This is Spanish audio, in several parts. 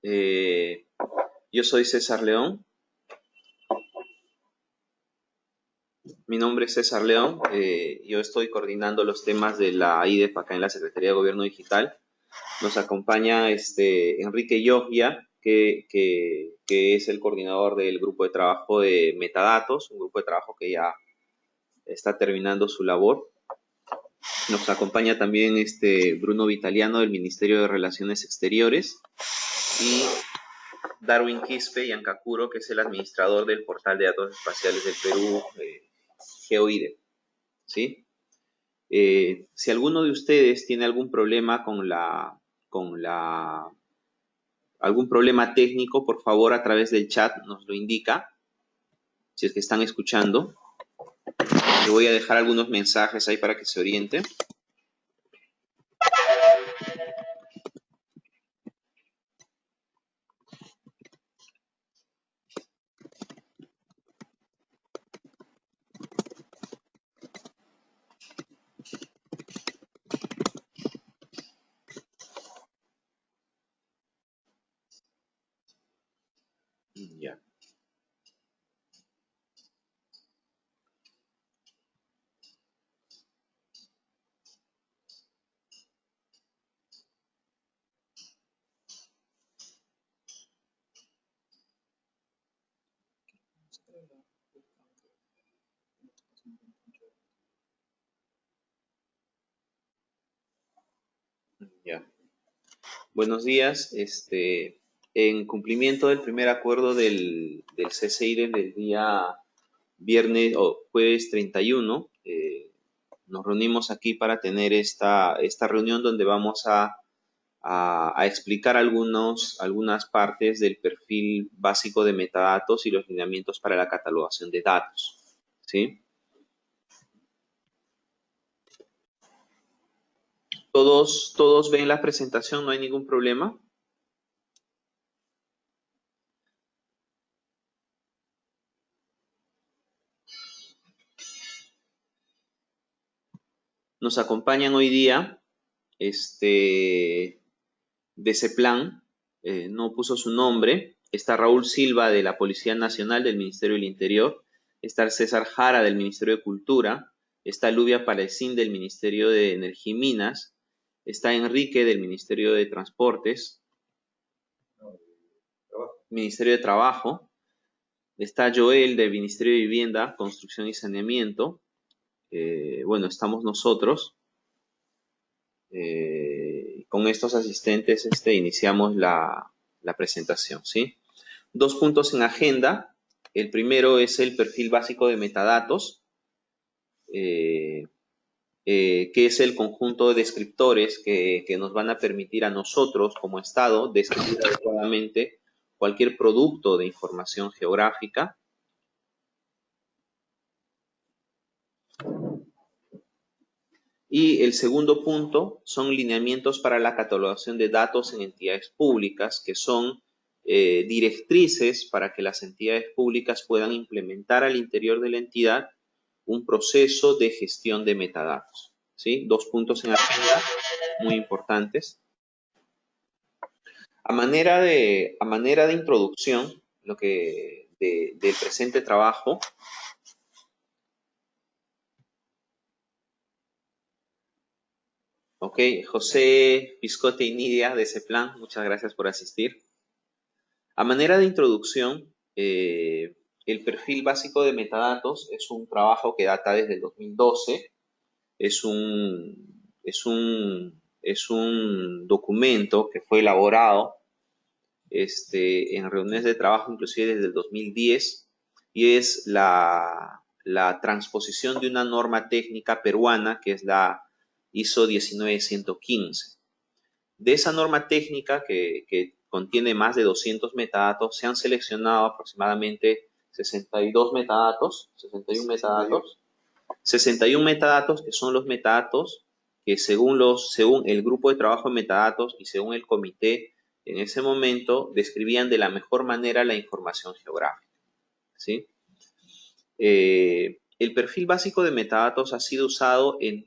Eh, yo soy César León. Mi nombre es César León. Yo estoy coordinando los temas de la IDEF acá en la Secretaría de Gobierno Digital. Nos acompaña Enrique Yogia, que es el coordinador del grupo de trabajo de metadatos, un grupo de trabajo que ya está terminando su labor. Nos acompaña también Bruno Vitaliano del Ministerio de Relaciones Exteriores y Darwin Quispe y Ancacuro, que es el administrador del portal de datos espaciales del Perú, GeoIDE, ¿sí? Si alguno de ustedes tiene algún problema algún problema técnico, por favor, a través del chat nos lo indica, si es que están escuchando. Le voy a dejar algunos mensajes ahí para que se oriente. Ya. Ya. Buenos días. En cumplimiento del primer acuerdo del CCI del día viernes o jueves 31, nos reunimos aquí para tener esta reunión donde vamos a explicar algunas partes del perfil básico de metadatos y los lineamientos para la catalogación de datos, ¿sí? ¿Todos ven la presentación? ¿No hay ningún problema? Nos acompañan hoy día de ese plan, no puso su nombre. Está Raúl Silva de la Policía Nacional del Ministerio del Interior. Está César Jara del Ministerio de Cultura. Está Lubia Palecín del Ministerio de Energía y Minas. Está Enrique del Ministerio de Transportes. Ministerio de Trabajo. Está Joel del Ministerio de Vivienda, Construcción y Saneamiento. Bueno, estamos nosotros. Con estos asistentes iniciamos la presentación, ¿sí? 2 puntos en agenda. El primero es el perfil básico de metadatos, que es el conjunto de descriptores que nos van a permitir a nosotros como Estado describir adecuadamente cualquier producto de información geográfica. Y el segundo punto son lineamientos para la catalogación de datos en entidades públicas, que son directrices para que las entidades públicas puedan implementar al interior de la entidad un proceso de gestión de metadatos, ¿sí? 2 puntos en agenda muy importantes. A manera de introducción, del presente trabajo, ok, José Piscote y Nidia de ese plan, muchas gracias por asistir. A manera de introducción, el perfil básico de metadatos es un trabajo que data desde el 2012. Es un documento que fue elaborado en reuniones de trabajo inclusive desde el 2010 y es la transposición de una norma técnica peruana que es la ISO 19115. De esa norma técnica que contiene más de 200 metadatos, se han seleccionado aproximadamente 61 metadatos que son los metadatos que según el grupo de trabajo de metadatos y según el comité en ese momento describían de la mejor manera la información geográfica, ¿sí? El perfil básico de metadatos ha sido usado en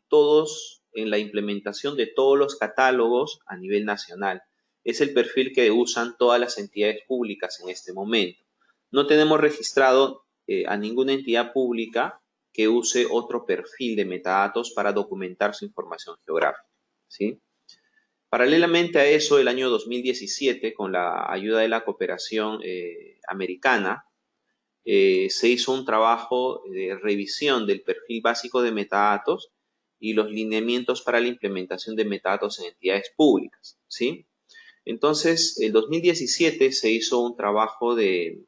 la implementación de todos los catálogos a nivel nacional. es el perfil que usan todas las entidades públicas en este momento. No tenemos registrado a ninguna entidad pública que use otro perfil de metadatos para documentar su información geográfica, ¿sí? Paralelamente a eso, el año 2017, con la ayuda de la cooperación americana, se hizo un trabajo de revisión del perfil básico de metadatos y los lineamientos para la implementación de metadatos en entidades públicas, ¿sí? Entonces, el 2017 se hizo un trabajo de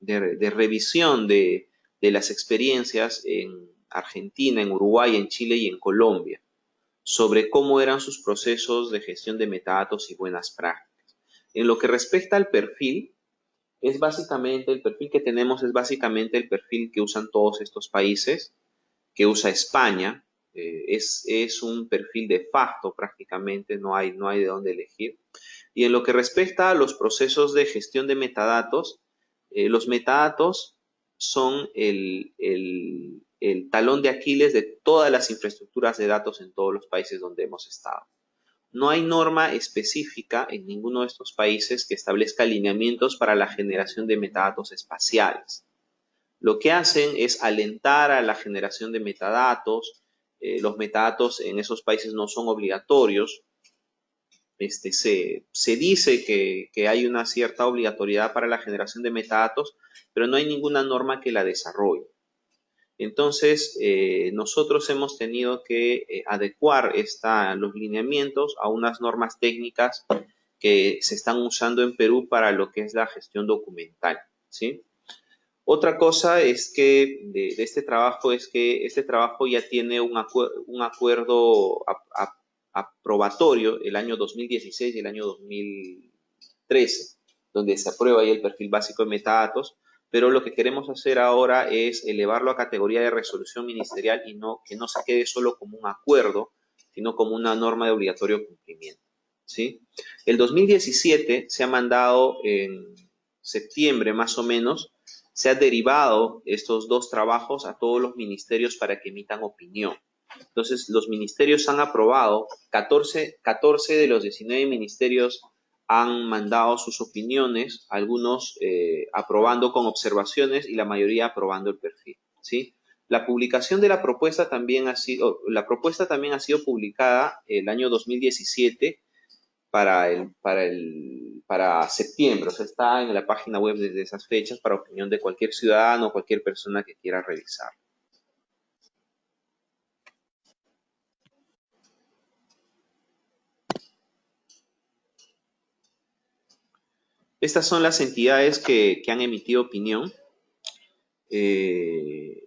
revisión de las experiencias en Argentina, en Uruguay, en Chile y en Colombia sobre cómo eran sus procesos de gestión de metadatos y buenas prácticas. En lo que respecta al perfil, es básicamente, el perfil que tenemos es básicamente el perfil que usan todos estos países, que usa España. Es un perfil de facto prácticamente, no hay de dónde elegir. Y en lo que respecta a los procesos de gestión de metadatos, los metadatos son el talón de Aquiles de todas las infraestructuras de datos en todos los países donde hemos estado. No hay norma específica en ninguno de estos países que establezca lineamientos para la generación de metadatos espaciales. Lo que hacen es alentar a la generación de metadatos. Los metadatos en esos países no son obligatorios. Se dice que hay una cierta obligatoriedad para la generación de metadatos, pero no hay ninguna norma que la desarrolle. Entonces, nosotros hemos tenido que adecuar los lineamientos a unas normas técnicas que se están usando en Perú para lo que es la gestión documental, ¿sí? Otra cosa es que de este trabajo es que este trabajo ya tiene un acuerdo aprobatorio el año 2016 y el año 2013, donde se aprueba ahí el perfil básico de metadatos, pero lo que queremos hacer ahora es elevarlo a categoría de resolución ministerial y que no se quede solo como un acuerdo, sino como una norma de obligatorio cumplimiento, ¿sí? El 2017 se ha mandado en septiembre más o menos, se ha derivado estos dos trabajos a todos los ministerios para que emitan opinión. Entonces, los ministerios han aprobado, 14 de los 19 ministerios han mandado sus opiniones, algunos aprobando con observaciones y la mayoría aprobando el perfil, ¿sí? La publicación de la propuesta también ha sido publicada el año 2017 para septiembre, o sea, está en la página web desde esas fechas para opinión de cualquier ciudadano o cualquier persona que quiera revisar. Estas son las entidades que han emitido opinión.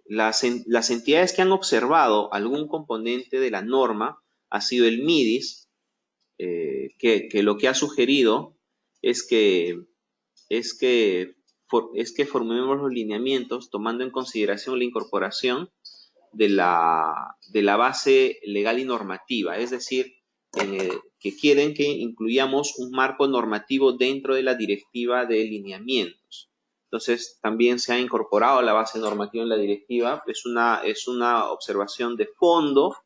Las entidades que han observado algún componente de la norma ha sido el MIDIS, que lo que ha sugerido es que formulemos los lineamientos tomando en consideración la incorporación de la base legal y normativa, es decir, que quieren que incluyamos un marco normativo dentro de la directiva de lineamientos. Entonces, también se ha incorporado la base normativa en la directiva. Es una observación de fondo,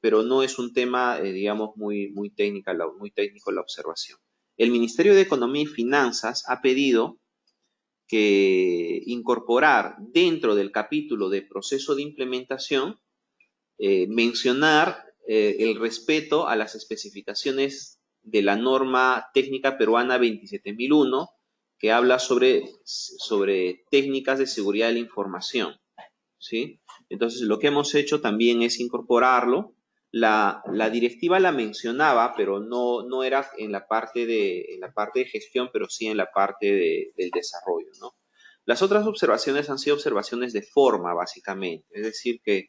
pero no es un tema, digamos, muy técnico la observación. El Ministerio de Economía y Finanzas ha pedido que incorporar dentro del capítulo de proceso de implementación, mencionar el respeto a las especificaciones de la norma técnica peruana 27001, que habla sobre técnicas de seguridad de la información, ¿sí? Entonces, lo que hemos hecho también es incorporarlo. La directiva la mencionaba, pero no era en la parte de gestión, pero sí en la parte del desarrollo, ¿no? Las otras observaciones han sido observaciones de forma, básicamente. Es decir, que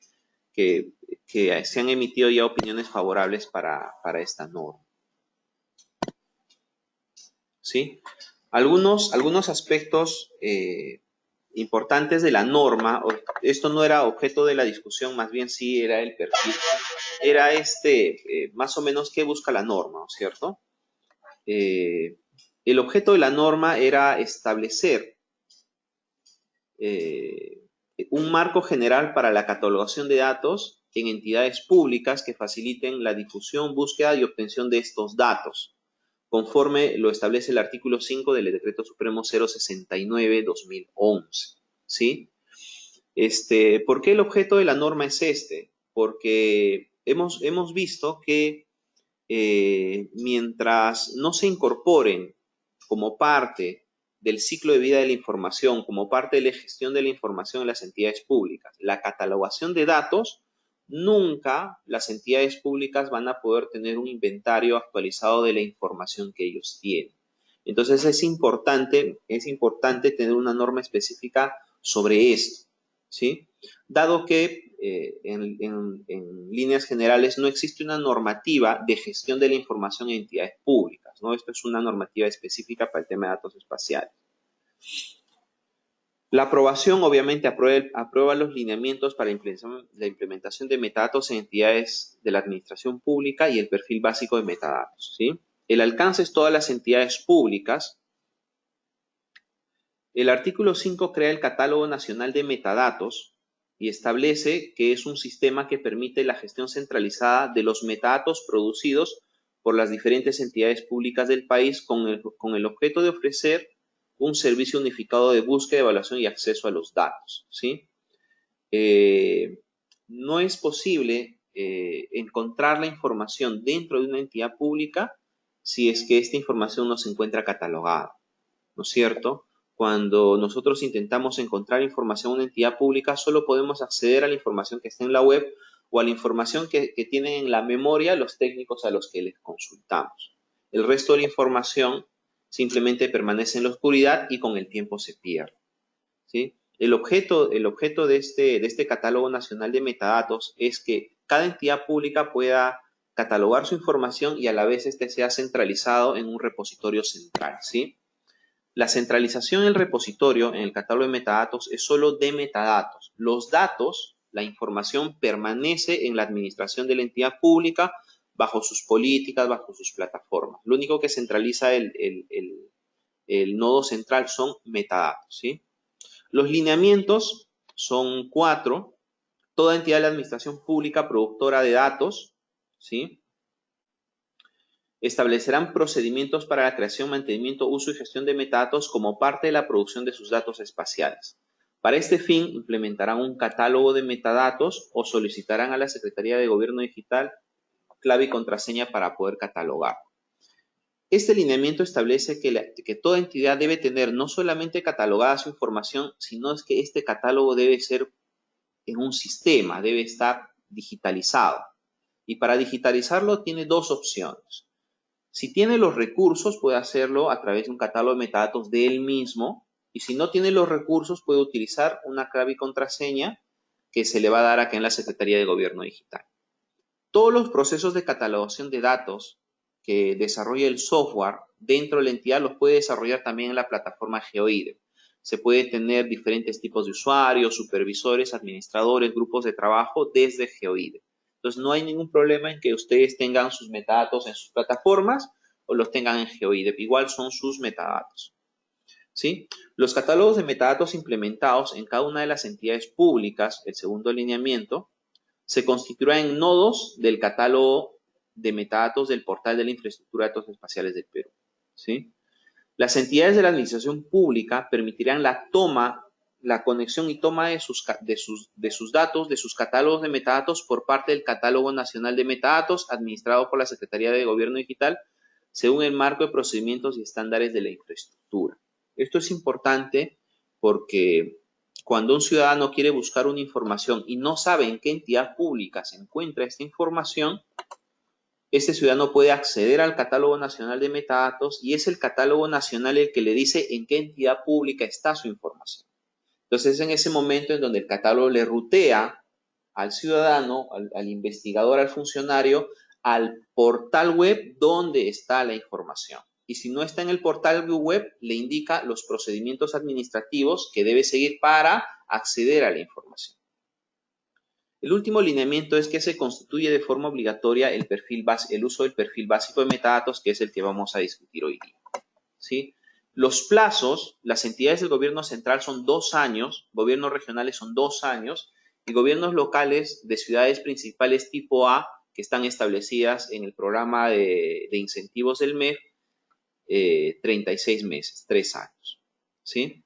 se han emitido ya opiniones favorables para esta norma, ¿sí? Algunos aspectos importantes de la norma, esto no era objeto de la discusión, más bien sí era el perfil, era más o menos qué busca la norma, ¿no es cierto? El objeto de la norma era establecer un marco general para la catalogación de datos en entidades públicas que faciliten la difusión, búsqueda y obtención de estos datos. conforme lo establece el artículo 5 del Decreto Supremo 069-2011, ¿sí? ¿Por qué el objeto de la norma es este? Porque hemos visto que mientras no se incorporen como parte del ciclo de vida de la información, como parte de la gestión de la información en las entidades públicas, la catalogación de datos, nunca las entidades públicas van a poder tener un inventario actualizado de la información que ellos tienen. Entonces es importante tener una norma específica sobre esto, ¿sí? Dado que en líneas generales no existe una normativa de gestión de la información en entidades públicas, ¿no? Esto es una normativa específica para el tema de datos espaciales. La aprobación obviamente aprueba los lineamientos para la implementación de metadatos en entidades de la administración pública y el perfil básico de metadatos, ¿sí? El alcance es todas las entidades públicas. El artículo 5 crea el Catálogo Nacional de Metadatos y establece que es un sistema que permite la gestión centralizada de los metadatos producidos por las diferentes entidades públicas del país con el objeto de ofrecer un servicio unificado de búsqueda, evaluación y acceso a los datos, ¿sí? No es posible encontrar la información dentro de una entidad pública si es que esta información no se encuentra catalogada, ¿no es cierto? Cuando nosotros intentamos encontrar información en una entidad pública, solo podemos acceder a la información que está en la web o a la información que tienen en la memoria los técnicos a los que les consultamos. El resto de la información simplemente permanece en la oscuridad y con el tiempo se pierde, ¿sí? El objeto de este Catálogo Nacional de Metadatos es que cada entidad pública pueda catalogar su información y a la vez este sea centralizado en un repositorio central, ¿sí? La centralización en el repositorio, en el catálogo de metadatos, es solo de metadatos. Los datos, la información permanece en la administración de la entidad pública bajo sus políticas, bajo sus plataformas. Lo único que centraliza el nodo central son metadatos, ¿sí? Los lineamientos son 4. Toda entidad de la administración pública productora de datos, ¿sí? Establecerán procedimientos para la creación, mantenimiento, uso y gestión de metadatos como parte de la producción de sus datos espaciales. Para este fin, implementarán un catálogo de metadatos o solicitarán a la Secretaría de Gobierno Digital clave y contraseña para poder catalogar. Este lineamiento establece que toda entidad debe tener no solamente catalogada su información, sino es que este catálogo debe ser en un sistema, debe estar digitalizado. Y para digitalizarlo tiene dos opciones. Si tiene los recursos, puede hacerlo a través de un catálogo de metadatos de él mismo. Y si no tiene los recursos, puede utilizar una clave y contraseña que se le va a dar acá en la Secretaría de Gobierno Digital. Todos los procesos de catalogación de datos que desarrolla el software dentro de la entidad los puede desarrollar también en la plataforma GeoIDE. Se puede tener diferentes tipos de usuarios, supervisores, administradores, grupos de trabajo desde GeoIDE. Entonces, no hay ningún problema en que ustedes tengan sus metadatos en sus plataformas o los tengan en GeoIDE. Igual son sus metadatos, ¿sí? Los catálogos de metadatos implementados en cada una de las entidades públicas, el segundo lineamiento, se constituirán en nodos del catálogo de metadatos del portal de la infraestructura de datos espaciales del Perú, ¿sí? Las entidades de la administración pública permitirán la conexión y toma de sus datos, de sus catálogos de metadatos por parte del Catálogo Nacional de Metadatos administrado por la Secretaría de Gobierno Digital según el marco de procedimientos y estándares de la infraestructura. Esto es importante porque cuando un ciudadano quiere buscar una información y no sabe en qué entidad pública se encuentra esta información, este ciudadano puede acceder al Catálogo Nacional de Metadatos y es el Catálogo Nacional el que le dice en qué entidad pública está su información. Entonces, es en ese momento en donde el catálogo le rutea al ciudadano, al investigador, al funcionario, al portal web donde está la información. Y si no está en el portal web, le indica los procedimientos administrativos que debe seguir para acceder a la información. El último lineamiento es que se constituye de forma obligatoria el uso del perfil básico de metadatos, que es el que vamos a discutir hoy día, ¿sí? Los plazos, las entidades del gobierno central son 2 años, gobiernos regionales son 2 años y gobiernos locales de ciudades principales tipo A, que están establecidas en el programa de incentivos del MEF, 36 meses, 3 años, ¿sí?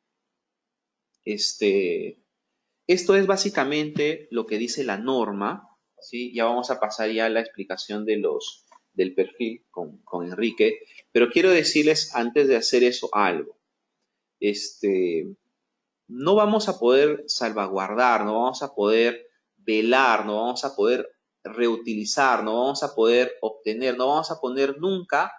Esto es básicamente lo que dice la norma, ¿sí? Ya vamos a pasar ya a la explicación del perfil con Enrique, pero quiero decirles antes de hacer eso algo. No vamos a poder salvaguardar, no vamos a poder velar, no vamos a poder reutilizar, no vamos a poder obtener, no vamos a poner nunca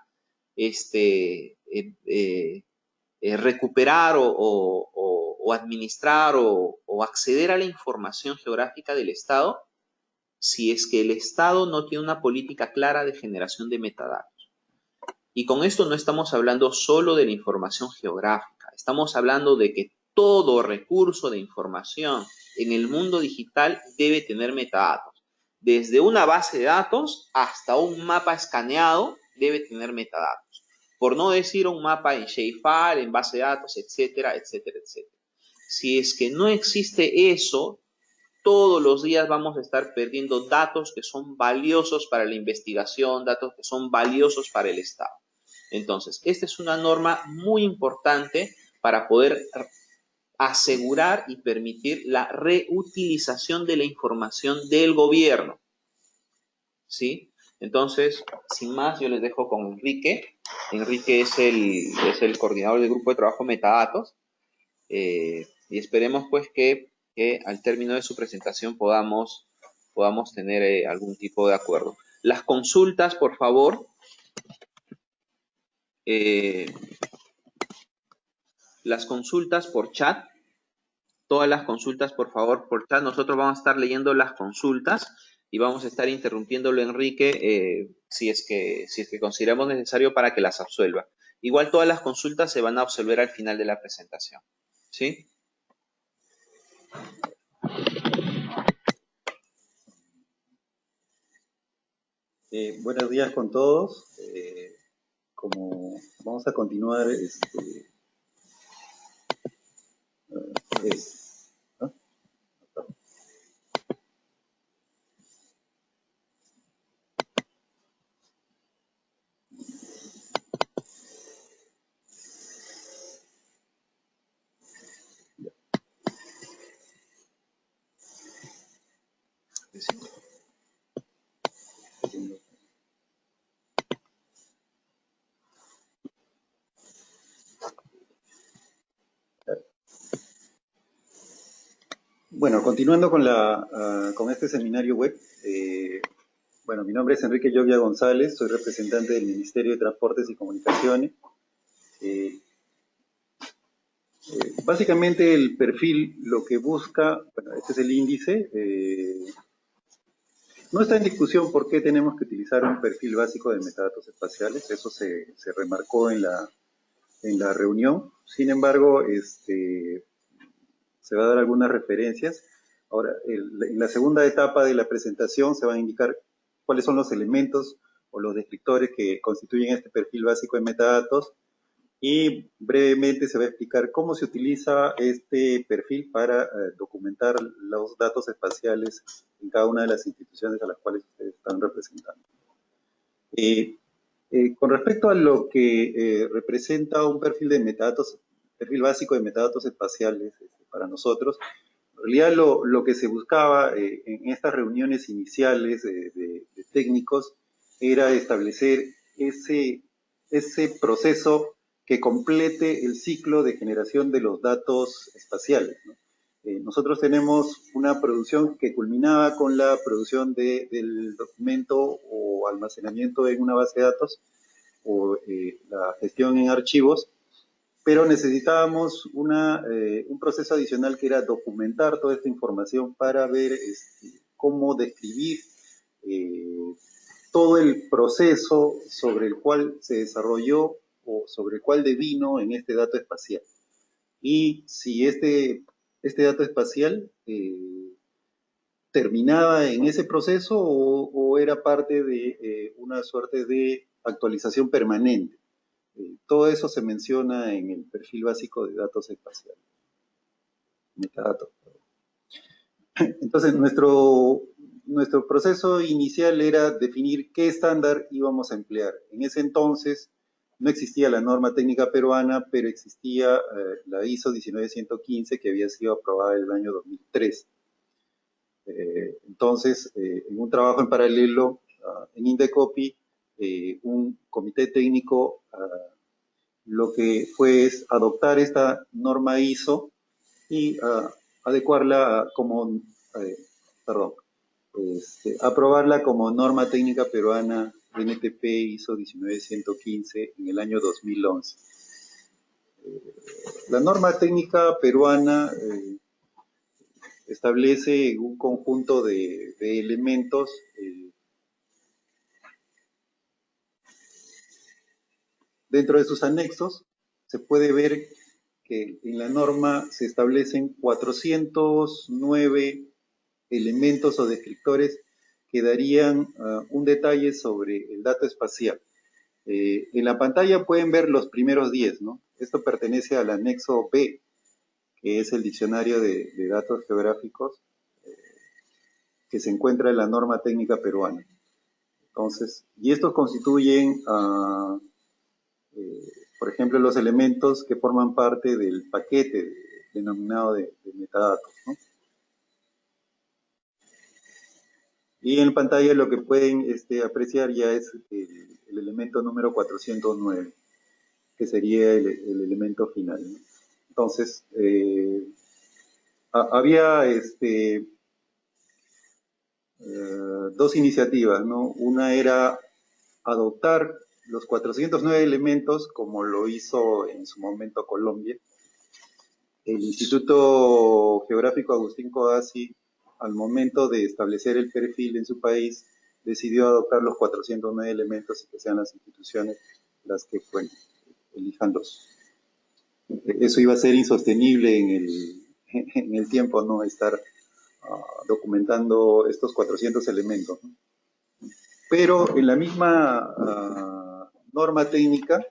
recuperar o administrar o acceder a la información geográfica del Estado si es que el Estado no tiene una política clara de generación de metadatos. Y con esto no estamos hablando solo de la información geográfica, estamos hablando de que todo recurso de información en el mundo digital debe tener metadatos. Desde una base de datos hasta un mapa escaneado debe tener metadatos. Por no decir un mapa en shapefile, en base de datos, etcétera, etcétera, etcétera. Si es que no existe eso, todos los días vamos a estar perdiendo datos que son valiosos para la investigación, datos que son valiosos para el Estado. Entonces, esta es una norma muy importante para poder asegurar y permitir la reutilización de la información del gobierno, ¿sí? Entonces, sin más, yo les dejo con Enrique. Enrique es el coordinador del grupo de trabajo metadatos y esperemos pues que al término de su presentación podamos tener algún tipo de acuerdo. Las consultas, por favor, las consultas por chat, todas las consultas, por favor, por chat. Nosotros vamos a estar leyendo las consultas y vamos a estar interrumpiéndolo, Enrique, si es que consideramos necesario para que las absuelva. Igual todas las consultas se van a absolver al final de la presentación, ¿sí? Buenos días con todos. Como vamos a continuar, ¿no? Bueno, continuando con este seminario web, bueno, mi nombre es Enrique Llovia González, soy representante del Ministerio de Transportes y Comunicaciones. Básicamente el perfil lo que busca, bueno, este es el índice, no está en discusión por qué tenemos que utilizar un perfil básico de metadatos espaciales, eso se remarcó en la reunión. Sin embargo, se va a dar algunas referencias. Ahora, en la segunda etapa de la presentación se van a indicar cuáles son los elementos o los descriptores que constituyen este perfil básico de metadatos y brevemente se va a explicar cómo se utiliza este perfil para documentar los datos espaciales en cada una de las instituciones a las cuales ustedes están representando. Con respecto a lo que representa un perfil de metadatos, perfil básico de metadatos espaciales para nosotros, en realidad lo que se buscaba en estas reuniones iniciales de técnicos era establecer ese proceso que complete el ciclo de generación de los datos espaciales, ¿no? Nosotros tenemos una producción que culminaba con la producción del documento o almacenamiento en una base de datos o la gestión en archivos, pero necesitábamos un proceso adicional que era documentar toda esta información para ver cómo describir todo el proceso sobre el cual se desarrolló o sobre el cual devino en este dato espacial. Y si este dato espacial terminaba en ese proceso o era parte de una suerte de actualización permanente. Todo eso se menciona en el perfil básico de datos espaciales. Metadatos. Entonces, nuestro proceso inicial era definir qué estándar íbamos a emplear. En ese entonces, no existía la norma técnica peruana, pero existía la ISO 19115 que había sido aprobada en el año 2003. Entonces, en un trabajo en paralelo en Indecopi, un comité técnico lo que fue es adoptar esta norma ISO y adecuarla como, perdón, aprobarla como norma técnica peruana NTP ISO 19115 en el año 2011. La norma técnica peruana establece un conjunto de elementos dentro de sus anexos. Se puede ver que en la norma se establecen 409 elementos o descriptores que darían un detalle sobre el dato espacial. En la pantalla pueden ver los primeros 10, ¿no? Esto pertenece al anexo B, que es el diccionario de datos geográficos que se encuentra en la norma técnica peruana. Entonces, y estos constituyen, por ejemplo, los elementos que forman parte del paquete denominado de metadatos, ¿no? Y en pantalla lo que pueden apreciar ya es el elemento número 409, que sería el elemento final, ¿no? Entonces, había dos iniciativas, ¿no? Una era adoptar los 409 elementos, como lo hizo en su momento Colombia. El Instituto Geográfico Agustín Codazzi, al momento de establecer el perfil en su país, decidió adoptar los 409 elementos y que sean las instituciones las que elijan los. Eso iba a ser insostenible en el tiempo, ¿no? Estar documentando estos 400 elementos, ¿no? Pero en la misma norma técnica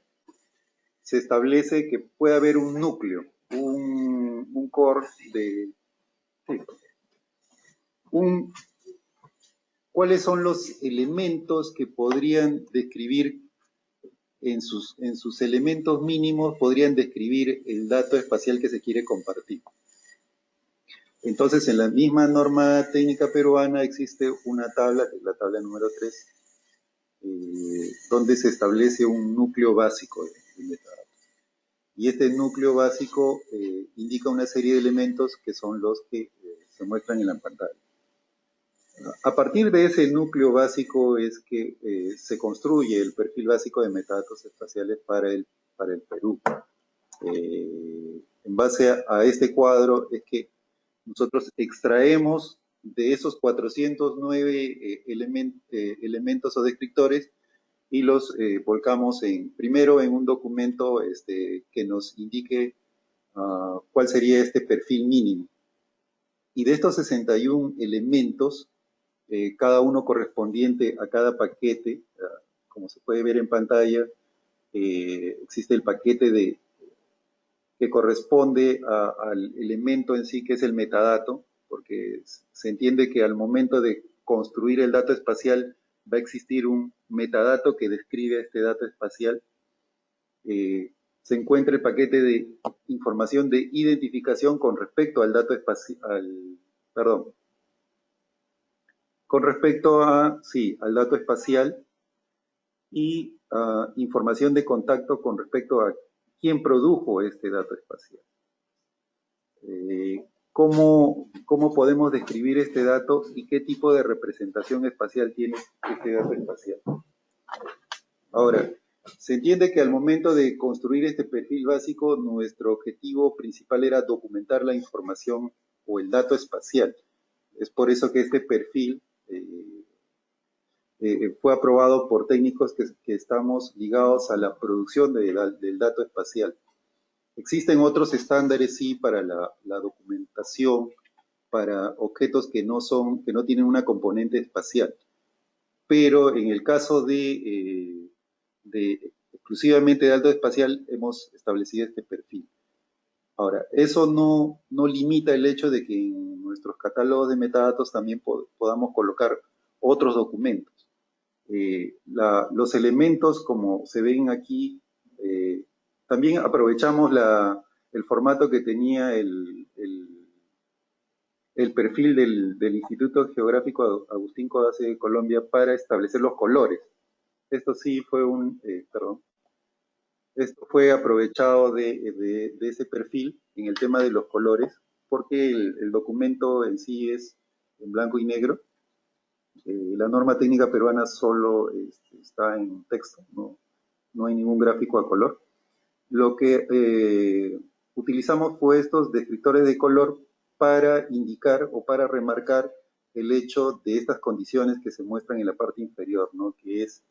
se establece que puede haber un núcleo, un core de... Sí, ¿cuáles son los elementos que podrían describir en sus elementos mínimos, podrían describir el dato espacial que se quiere compartir? Entonces, en la misma norma técnica peruana existe una tabla, que es la tabla número 3, donde se establece un núcleo básico de metadatos. Y este núcleo básico indica una serie de elementos que son los que se muestran en la pantalla. A partir de ese núcleo básico es que se construye el perfil básico de metadatos espaciales para el Perú. En base a este cuadro es que nosotros extraemos de esos 409 elementos o descriptores y los volcamos primero en un documento que nos indique cuál sería este perfil mínimo. Y de estos 61 elementos, cada uno correspondiente a cada paquete, como se puede ver en pantalla, existe el paquete que corresponde al elemento en sí, que es el metadato, porque se entiende que al momento de construir el dato espacial va a existir un metadato que describe este dato espacial. Se encuentra el paquete de información de identificación con respecto al dato espacial, con respecto al dato espacial, y información de contacto con respecto a quién produjo este dato espacial. ¿Cómo podemos describir este dato y qué tipo de representación espacial tiene este dato espacial? Ahora, se entiende que al momento de construir este perfil básico, nuestro objetivo principal era documentar la información o el dato espacial. Es por eso que este perfil fue aprobado por técnicos que estamos ligados a la producción del dato espacial. Existen otros estándares, sí, para la documentación, para objetos que no tienen una componente espacial. Pero en el caso de exclusivamente de dato espacial, hemos establecido este perfil. Ahora, eso no limita el hecho de que en nuestros catálogos de metadatos también podamos colocar otros documentos. Los elementos, como se ven aquí, También aprovechamos el formato que tenía el perfil del Instituto Geográfico Agustín Codazzi de Colombia para establecer los colores. Esto sí fue esto fue aprovechado de ese perfil en el tema de los colores, porque el documento en sí es en blanco y negro. La norma técnica peruana solo está en texto, no hay ningún gráfico a color. Lo que utilizamos fue estos descriptores de color para indicar o para remarcar el hecho de estas condiciones que se muestran en la parte inferior, ¿no? Que es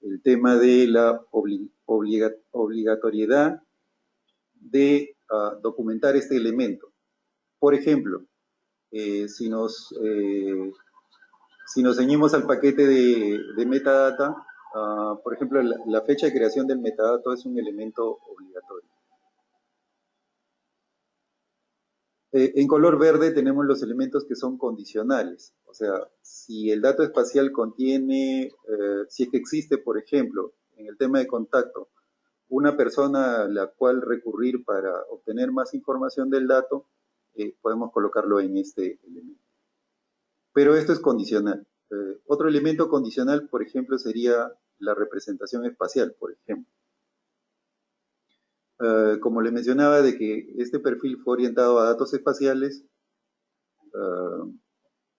el tema de la obligatoriedad de documentar este elemento. Por ejemplo, si nos ceñimos al paquete de metadata, por ejemplo, la fecha de creación del metadato es un elemento obligatorio. En color verde tenemos los elementos que son condicionales, o sea, si el dato espacial contiene, si es que existe, por ejemplo, en el tema de contacto, una persona a la cual recurrir para obtener más información del dato, podemos colocarlo en este elemento. Pero esto es condicional. Otro elemento condicional, por ejemplo, sería la representación espacial, por ejemplo. Como le mencionaba, de que este perfil fue orientado a datos espaciales,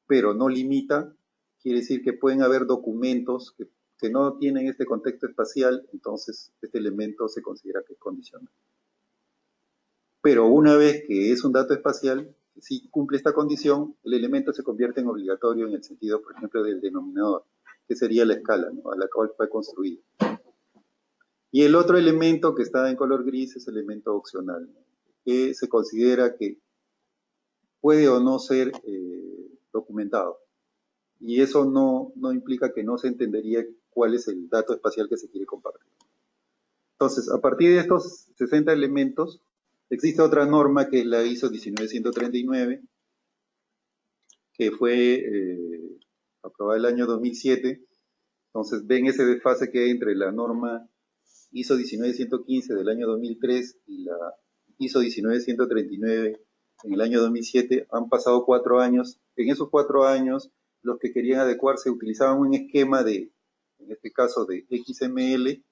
pero no limita, quiere decir que pueden haber documentos que no tienen este contexto espacial, entonces este elemento se considera que es condicional. Pero una vez que es un dato espacial, si cumple esta condición, el elemento se convierte en obligatorio en el sentido, por ejemplo, del denominador, que sería la escala, ¿no?, a la cual fue construido. Y el otro elemento que está en color gris es el elemento opcional, ¿no?, que se considera que puede o no ser documentado. Y eso no implica que no se entendería cuál es el dato espacial que se quiere compartir. Entonces, a partir de estos 60 elementos, existe otra norma que es la ISO 19139, que fue aprobada el año 2007. Entonces, ven ese desfase que hay entre la norma ISO 19115 del año 2003 y la ISO 19139 en el año 2007. Han pasado 4 años. En esos 4 años, los que querían adecuarse utilizaban un esquema en este caso, de XML.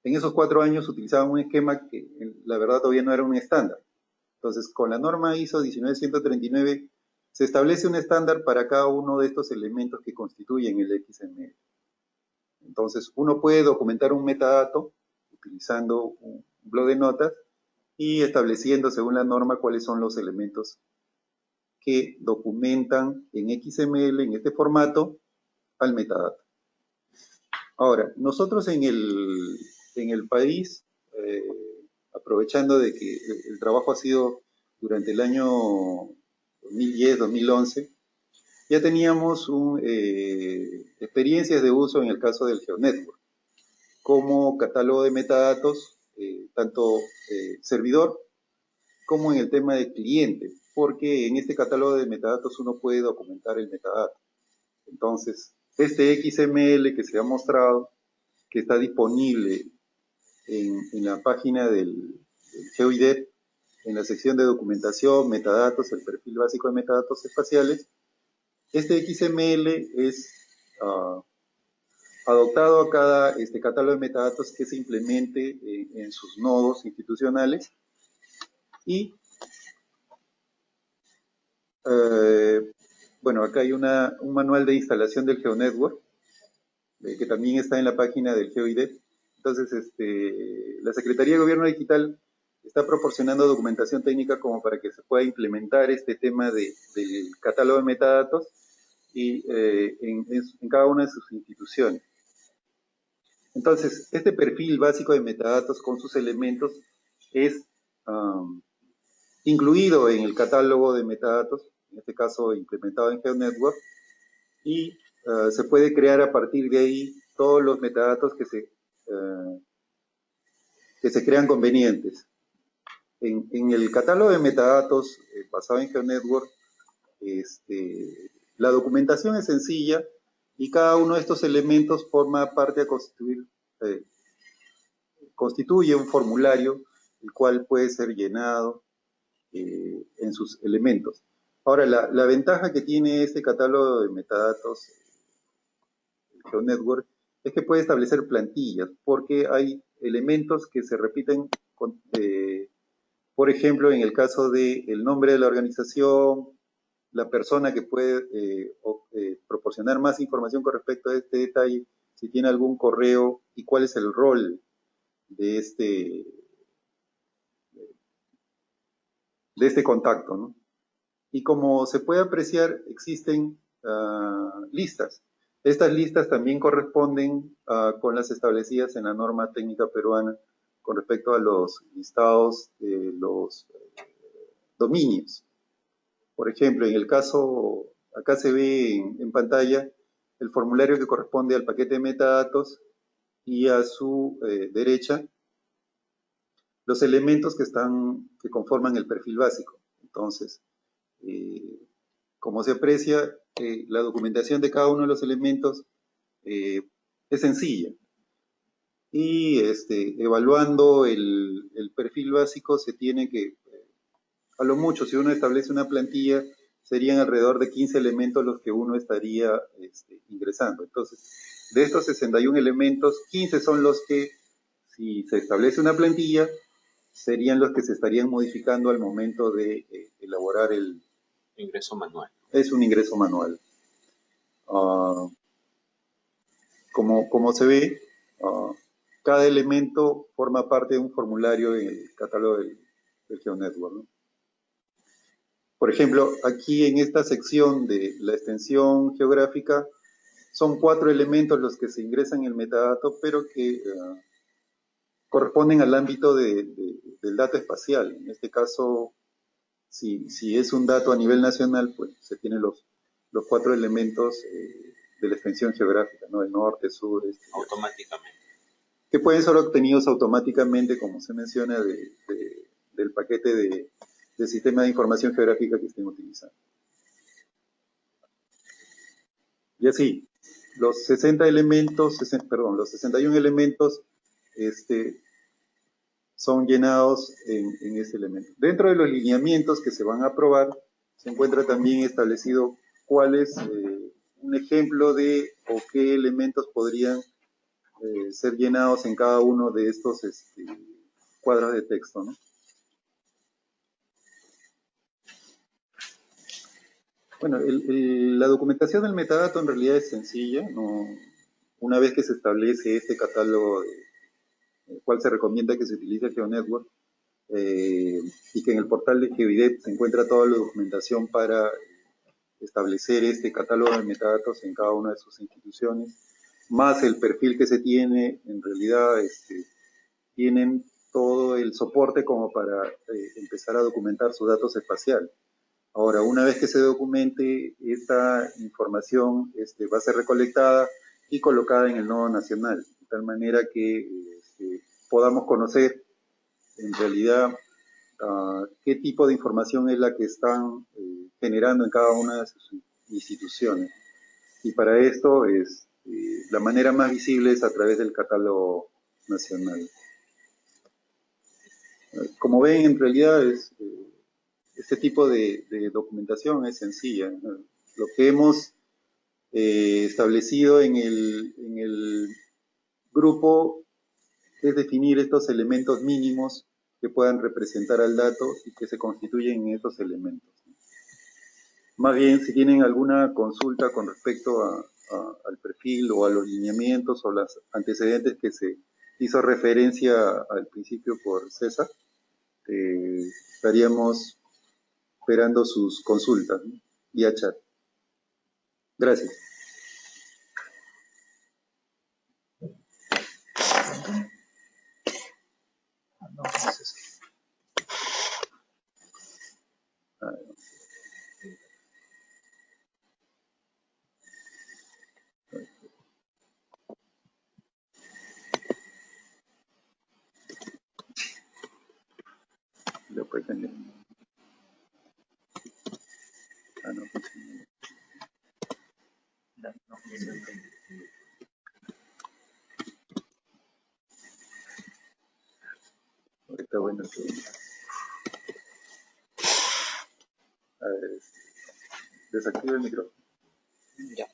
En esos 4 años utilizaban un esquema que, la verdad, todavía no era un estándar. Entonces, con la norma ISO 19139 se establece un estándar para cada uno de estos elementos que constituyen el XML. Entonces, uno puede documentar un metadato utilizando un bloc de notas y estableciendo, según la norma, cuáles son los elementos que documentan en XML, en este formato, al metadato. Ahora, nosotros en el país, aprovechando de que el trabajo ha sido durante el año 2010-2011, ya teníamos experiencias de uso en el caso del GeoNetwork, como catálogo de metadatos, tanto servidor como en el tema de cliente, porque en este catálogo de metadatos uno puede documentar el metadato. Entonces, este XML que se ha mostrado, que está disponible en la página del GeoIDEP, en la sección de documentación, metadatos, el perfil básico de metadatos espaciales, este XML es adoptado a cada catálogo de metadatos que se implemente en sus nodos institucionales y bueno, acá hay un manual de instalación del GeoNetwork que también está en la página del GeoIDEP. Entonces, la Secretaría de Gobierno Digital está proporcionando documentación técnica como para que se pueda implementar este tema del catálogo de metadatos y en cada una de sus instituciones. Entonces, este perfil básico de metadatos con sus elementos es incluido en el catálogo de metadatos, en este caso implementado en GeoNetwork, y se puede crear a partir de ahí todos los metadatos que se crean convenientes. En el catálogo de metadatos basado en GeoNetwork, la documentación es sencilla y cada uno de estos elementos forma parte a constituir constituye un formulario el cual puede ser llenado en sus elementos. Ahora, la ventaja que tiene este catálogo de metadatos, el GeoNetwork, es que puede establecer plantillas, porque hay elementos que se repiten, por ejemplo, en el caso del nombre de la organización, la persona que puede proporcionar más información con respecto a este detalle, si tiene algún correo y cuál es el rol de este contacto, ¿no? Y como se puede apreciar, existen listas. Estas listas también corresponden con las establecidas en la norma técnica peruana con respecto a los listados de los dominios. Por ejemplo, en el caso, acá se ve en pantalla el formulario que corresponde al paquete de metadatos y a su derecha los elementos que conforman el perfil básico. Entonces, como se aprecia, la documentación de cada uno de los elementos es sencilla. Y evaluando el perfil básico se tiene que, a lo mucho, si uno establece una plantilla, serían alrededor de 15 elementos los que uno estaría ingresando. Entonces, de estos 61 elementos, 15 son los que, si se establece una plantilla, serían los que se estarían modificando al momento de elaborar el ingreso manual. Es un ingreso manual. Como se ve, cada elemento forma parte de un formulario en el catálogo del GeoNetwork, ¿no? Por ejemplo, aquí en esta sección de la extensión geográfica, son 4 elementos los que se ingresan en el metadato, pero que corresponden al ámbito del dato espacial. En este caso, si es un dato a nivel nacional, pues se tienen los 4 elementos de la extensión geográfica, ¿no? El norte, sur, este. Automáticamente. Que pueden ser obtenidos automáticamente, como se menciona, del paquete del sistema de información geográfica que estén utilizando. Y así, los 61 elementos son llenados en este elemento. Dentro de los lineamientos que se van a aprobar, se encuentra también establecido cuál es un ejemplo de o qué elementos podrían ser llenados en cada uno de estos cuadros de texto, ¿no? Bueno, la documentación del metadato en realidad es sencilla, ¿no? Una vez que se establece este catálogo, el cual se recomienda que se utilice el GeoNetwork, y que en el portal de GeoIDEP se encuentra toda la documentación para establecer este catálogo de metadatos en cada una de sus instituciones, más el perfil que se tiene, en realidad tienen todo el soporte como para empezar a documentar sus datos espaciales. Ahora, una vez que se documente, esta información va a ser recolectada y colocada en el nodo nacional, de tal manera que podamos conocer en realidad qué tipo de información es la que están generando en cada una de sus instituciones. Y para esto la manera más visible es a través del catálogo nacional. Como ven, en realidad este tipo de documentación es sencilla. Lo que hemos establecido en el grupo es definir estos elementos mínimos que puedan representar al dato y que se constituyen en estos elementos. Más bien, si tienen alguna consulta con respecto al perfil o a los lineamientos o los antecedentes que se hizo referencia al principio por César, estaríamos esperando sus consultas, ¿no? Vía chat. Gracias. Está bueno. A ver, desactiva el micrófono. Ya.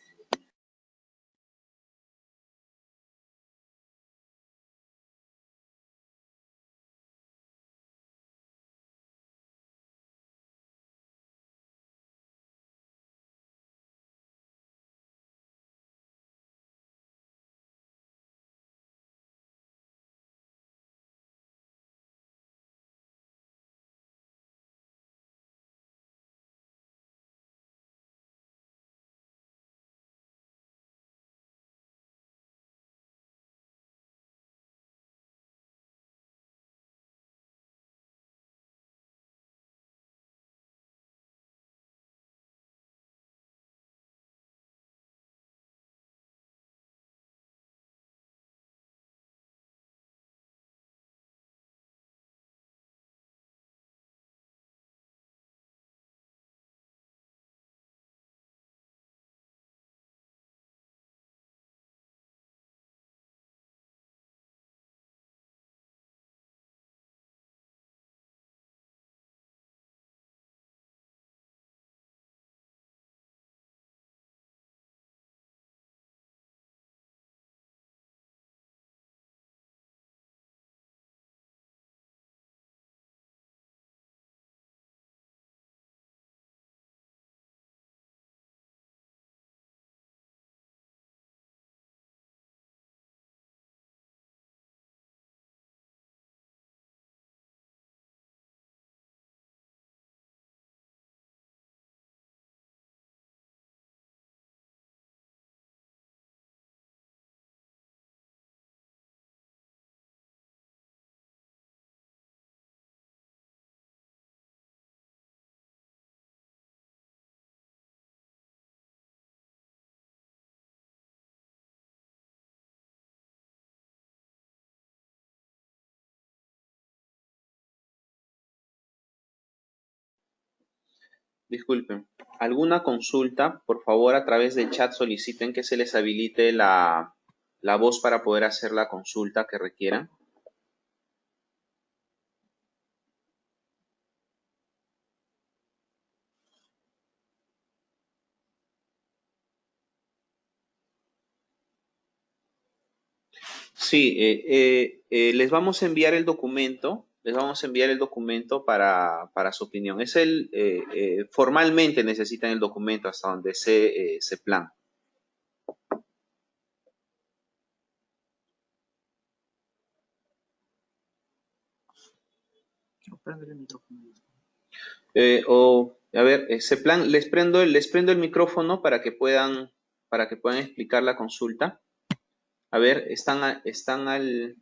Disculpen, ¿alguna consulta? Por favor, a través del chat soliciten que se les habilite la voz para poder hacer la consulta que requieran. Sí, les vamos a enviar el documento, para su opinión. Formalmente necesitan el documento hasta donde se plan. A ver, ese plan, les prendo el micrófono para que puedan explicar la consulta. A ver, están al...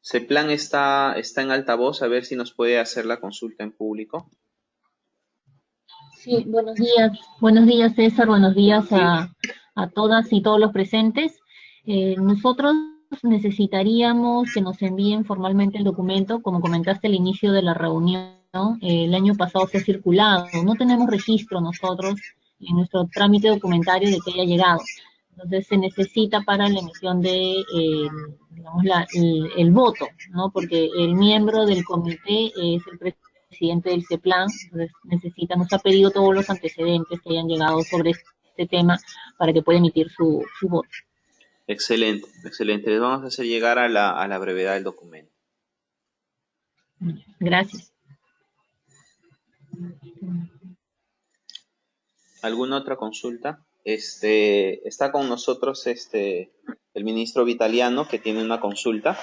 Ceplan está en altavoz, a ver si nos puede hacer la consulta en público. Sí, buenos días César, buenos días a todas y todos los presentes. Nosotros necesitaríamos que nos envíen formalmente el documento, como comentaste al inicio de la reunión, el año pasado se ha circulado, no tenemos registro nosotros en nuestro trámite documentario de que haya llegado. Entonces se necesita para la emisión de, digamos, el voto, ¿no? Porque el miembro del comité es el presidente del CEPLAN, entonces nos ha pedido todos los antecedentes que hayan llegado sobre este tema para que pueda emitir su voto. Excelente, excelente. Les vamos a hacer llegar a la brevedad del documento. Gracias. ¿Alguna otra consulta? Está con nosotros el ministro Vitaliano, que tiene una consulta.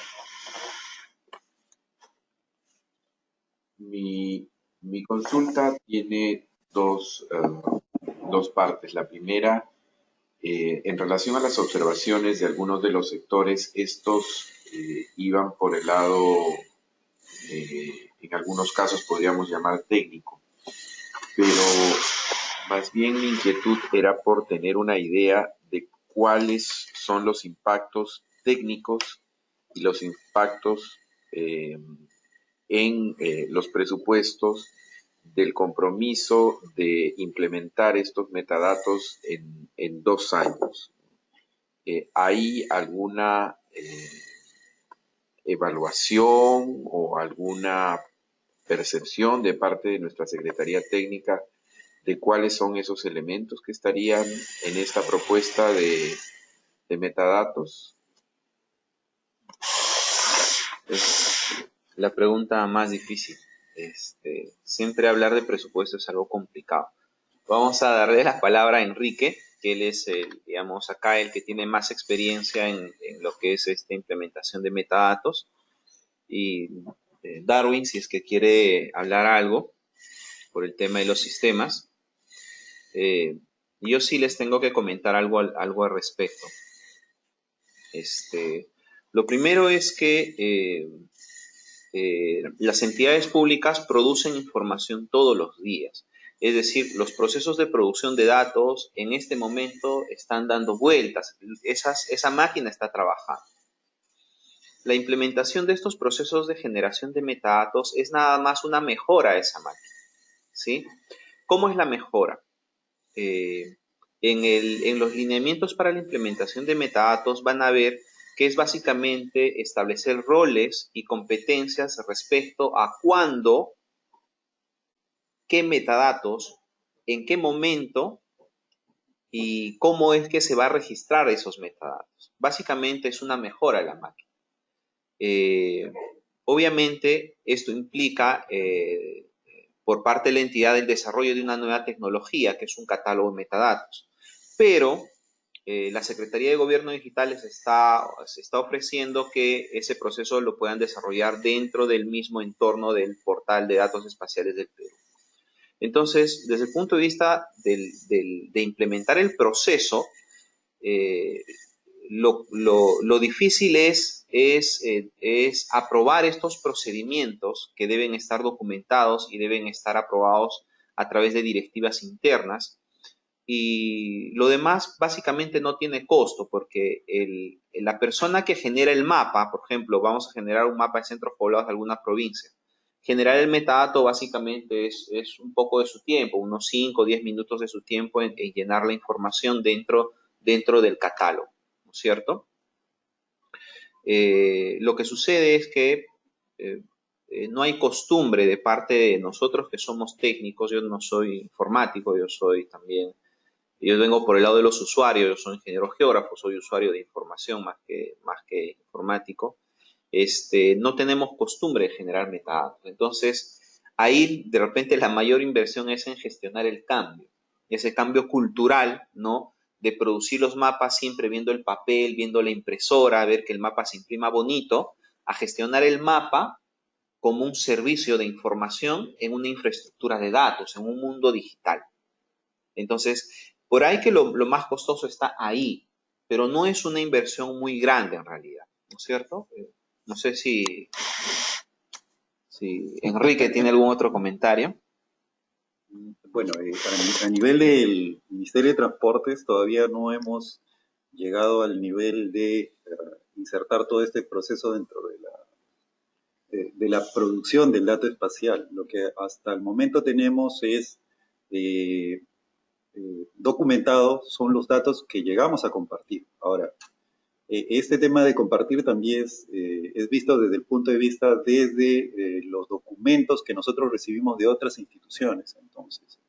Mi consulta tiene dos partes. La primera, en relación a las observaciones de algunos de los sectores, estos iban por el lado, en algunos casos podríamos llamar técnico, pero más bien mi inquietud era por tener una idea de cuáles son los impactos técnicos y los impactos en los presupuestos del compromiso de implementar estos metadatos en 2 años. ¿hay alguna evaluación o alguna percepción de parte de nuestra Secretaría Técnica de cuáles son esos elementos que estarían en esta propuesta de metadatos? Es la pregunta más difícil. Siempre hablar de presupuesto es algo complicado. Vamos a darle la palabra a Enrique, que él es, digamos, acá el que tiene más experiencia en lo que es esta implementación de metadatos. Y Darwin, si es que quiere hablar algo por el tema de los sistemas. Yo sí les tengo que comentar algo al respecto. Lo primero es que las entidades públicas producen información todos los días. Es decir, los procesos de producción de datos en este momento están dando vueltas. Esa máquina está trabajando. La implementación de estos procesos de generación de metadatos es nada más una mejora a esa máquina, ¿sí? ¿Cómo es la mejora? En los lineamientos para la implementación de metadatos van a ver que es básicamente establecer roles y competencias respecto a cuándo, qué metadatos, en qué momento y cómo es que se va a registrar esos metadatos. Básicamente es una mejora de la máquina. Obviamente esto implica por parte de la entidad el desarrollo de una nueva tecnología que es un catálogo de metadatos. Pero la Secretaría de Gobierno Digital se está ofreciendo que ese proceso lo puedan desarrollar dentro del mismo entorno del portal de datos espaciales del Perú. Entonces, desde el punto de vista de implementar el proceso, lo difícil es aprobar estos procedimientos que deben estar documentados y deben estar aprobados a través de directivas internas. Y lo demás básicamente no tiene costo porque la persona que genera el mapa, por ejemplo, vamos a generar un mapa de centros poblados de alguna provincia. Generar el metadato básicamente es un poco de su tiempo, unos 5 o 10 minutos de su tiempo en llenar la información dentro del catálogo, ¿no es cierto? Lo que sucede es que no hay costumbre de parte de nosotros que somos técnicos. Yo no soy informático, yo vengo por el lado de los usuarios, yo soy ingeniero geógrafo, soy usuario de información más que informático. No tenemos costumbre de generar metadatos. Entonces, ahí de repente la mayor inversión es en gestionar el cambio, ese cambio cultural, ¿no? De producir los mapas siempre viendo el papel, viendo la impresora, ver que el mapa se imprima bonito, a gestionar el mapa como un servicio de información en una infraestructura de datos, en un mundo digital. Entonces, por ahí que lo más costoso está ahí, pero no es una inversión muy grande en realidad, ¿no es cierto? No sé si Enrique tiene algún otro comentario. Bueno, a nivel del Ministerio de Transportes todavía no hemos llegado al nivel de insertar todo este proceso dentro de la producción del dato espacial. Lo que hasta el momento tenemos es documentado son los datos que llegamos a compartir. Ahora, este tema de compartir también es visto desde el punto de vista desde los documentos que nosotros recibimos de otras instituciones. Entonces,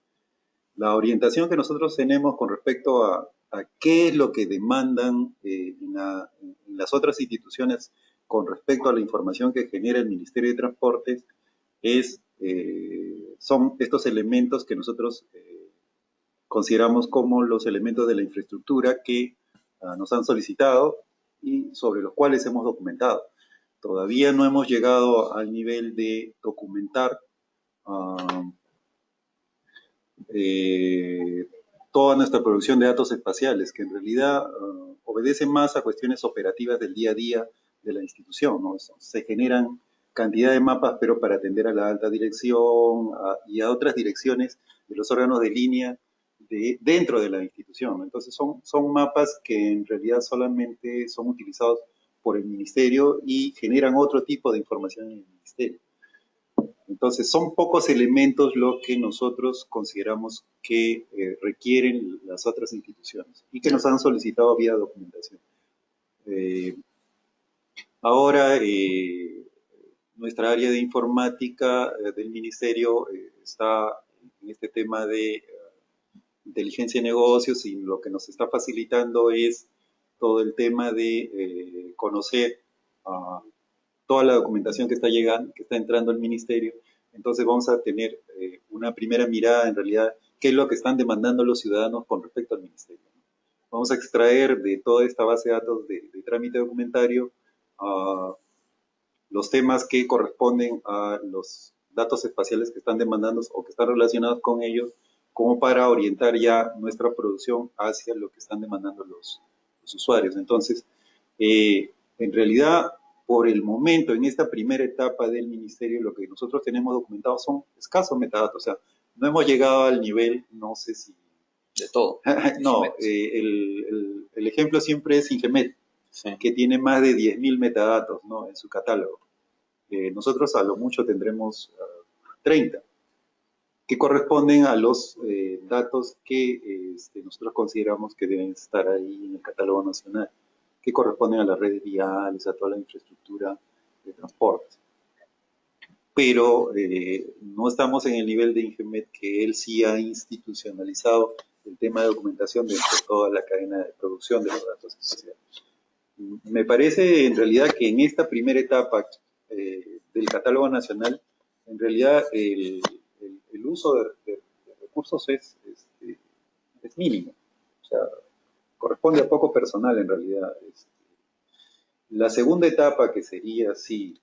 la orientación que nosotros tenemos con respecto a qué es lo que demandan en las otras instituciones con respecto a la información que genera el Ministerio de Transportes son estos elementos que nosotros consideramos como los elementos de la infraestructura que nos han solicitado y sobre los cuales hemos documentado. Todavía no hemos llegado al nivel de documentar toda nuestra producción de datos espaciales, que en realidad obedecen más a cuestiones operativas del día a día de la institución, ¿no? Se generan cantidad de mapas, pero para atender a la alta dirección y a otras direcciones de los órganos de línea dentro de la institución. Entonces son mapas que en realidad solamente son utilizados por el ministerio y generan otro tipo de información en el ministerio. Entonces, son pocos elementos lo que nosotros consideramos que requieren las otras instituciones y que nos han solicitado vía documentación. Eh, Ahora, nuestra área de informática del ministerio está en este tema de inteligencia de negocios y lo que nos está facilitando es todo el tema de conocer toda la documentación que está llegando, que está entrando al ministerio. Entonces vamos a tener una primera mirada en realidad qué es lo que están demandando los ciudadanos con respecto al ministerio. Vamos a extraer de toda esta base de datos de trámite documentario los temas que corresponden a los datos espaciales que están demandando o que están relacionados con ellos, como para orientar ya nuestra producción hacia lo que están demandando los usuarios. Entonces, en realidad, por el momento, en esta primera etapa del ministerio, lo que nosotros tenemos documentado son escasos metadatos. O sea, no hemos llegado al nivel, no sé si... De todo. No, el ejemplo siempre es Ingemet, sí, que tiene más de 10.000 metadatos, ¿no?, en su catálogo. Nosotros a lo mucho tendremos 30, que corresponden a los datos que nosotros consideramos que deben estar ahí en el catálogo nacional, que corresponden a las redes viales, a toda la infraestructura de transporte. Pero no estamos en el nivel de Ingemet, que él sí ha institucionalizado el tema de documentación dentro de toda la cadena de producción de los datos espaciales. Me parece en realidad que en esta primera etapa del catálogo nacional, en realidad el uso de recursos es mínimo. O sea, corresponde a poco personal en realidad. La segunda etapa, que sería, sí,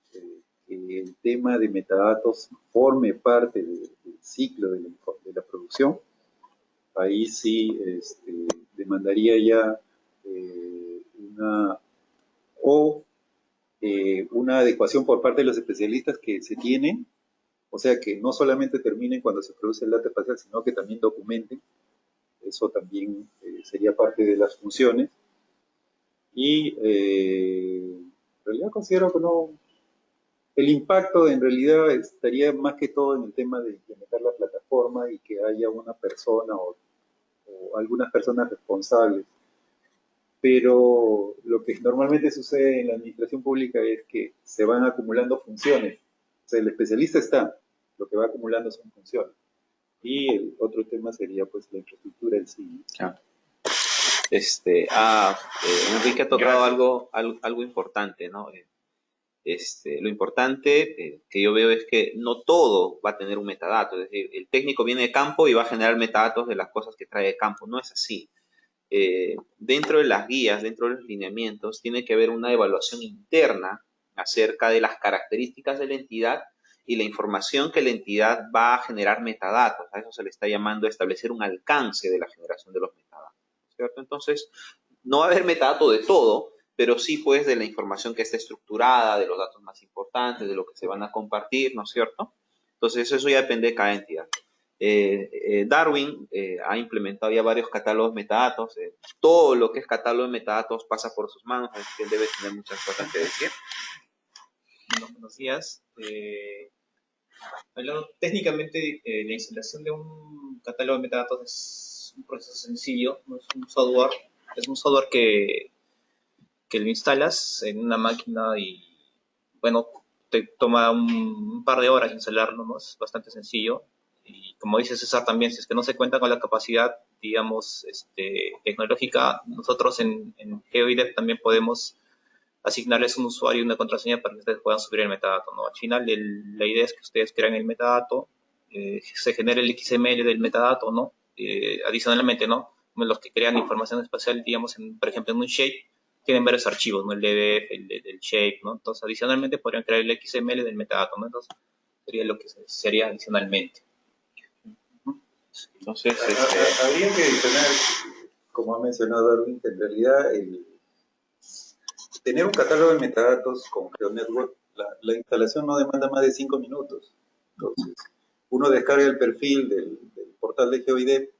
que el tema de metadatos forme parte del ciclo de la producción, ahí sí demandaría ya una adecuación por parte de los especialistas que se tienen, o sea, que no solamente terminen cuando se produce el dato espacial, sino que también documenten. Eso también sería parte de las funciones. Y en realidad considero que no, el impacto en realidad estaría más que todo en el tema de implementar la plataforma y que haya una persona o algunas personas responsables. Pero lo que normalmente sucede en la administración pública es que se van acumulando funciones. O sea, el especialista está, lo que va acumulando son funciones. Y el otro tema sería pues la infraestructura en sí. Ah. Enrique ha tocado algo importante, ¿no? Lo importante que yo veo es que no todo va a tener un metadato, es decir, el técnico viene de campo y va a generar metadatos de las cosas que trae de campo, no es así. Dentro de las guías, dentro de los lineamientos, tiene que haber una evaluación interna acerca de las características de la entidad y la información que la entidad va a generar metadatos. A eso se le está llamando establecer un alcance de la generación de los metadatos, ¿cierto? Entonces, no va a haber metadato de todo, pero sí pues de la información que está estructurada, de los datos más importantes, de lo que se van a compartir, ¿no es cierto? Entonces, eso ya depende de cada entidad. Darwin ha implementado ya varios catálogos de metadatos. Todo lo que es catálogo de metadatos pasa por sus manos, así que él debe tener muchas cosas que decir. Bueno, buenos días. Hablando técnicamente, la instalación de un catálogo de metadatos es un proceso sencillo, no es un software. Es un software que lo instalas en una máquina y, bueno, te toma un par de horas instalarlo, ¿no? Es bastante sencillo. Y como dice César también, si es que no se cuenta con la capacidad, digamos, tecnológica, nosotros en GeoIDEP también podemos asignarles un usuario y una contraseña para que ustedes puedan subir el metadato, ¿no? Al final, la idea es que ustedes crean el metadato, se genere el XML del metadato, ¿no? Adicionalmente, ¿no? Los que crean información espacial, digamos, por ejemplo, en un shape, tienen varios archivos, ¿no? El DBF, el shape, ¿no? Entonces, adicionalmente podrían crear el XML del metadato, ¿no? Entonces, sería lo que sería adicionalmente. Entonces, habría que tener, como ha mencionado Darwin, que en realidad tener un catálogo de metadatos con GeoNetwork, la instalación no demanda más de 5 minutos. Entonces, uno descarga el perfil del portal de GeoIDEP,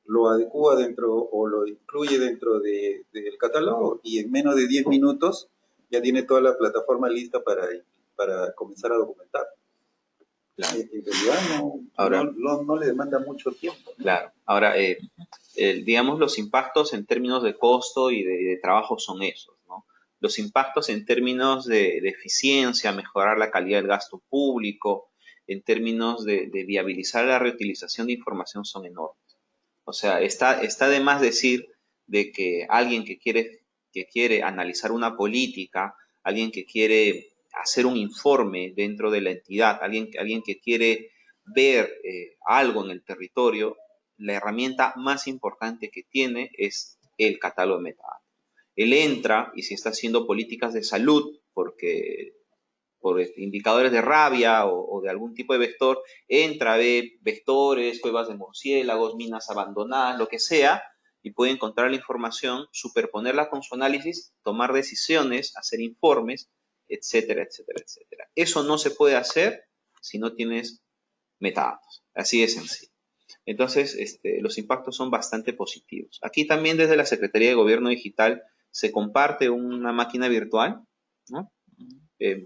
lo adecua dentro o lo incluye dentro del catálogo y en menos de 10 minutos ya tiene toda la plataforma lista para comenzar a documentar. Claro. En realidad Ahora, no le demanda mucho tiempo, ¿no? claro. Ahora, digamos, los impactos en términos de costo y de trabajo son esos, ¿no? Los impactos en términos de eficiencia, mejorar la calidad del gasto público, en términos de viabilizar la reutilización de información son enormes. O sea, está de más decir de que alguien que quiere analizar una política, alguien que quiere hacer un informe dentro de la entidad, alguien que quiere ver algo en el territorio, la herramienta más importante que tiene es el catálogo de metadatos. Él entra y si está haciendo políticas de salud, porque por indicadores de rabia o de algún tipo de vector, entra, ve vectores, cuevas de murciélagos, minas abandonadas, lo que sea, y puede encontrar la información, superponerla con su análisis, tomar decisiones, hacer informes, etcétera, etcétera, etcétera. Eso no se puede hacer si no tienes metadatos. Así de sencillo. Entonces, los impactos son bastante positivos. Aquí también desde la Secretaría de Gobierno Digital se comparte una máquina virtual, ¿no?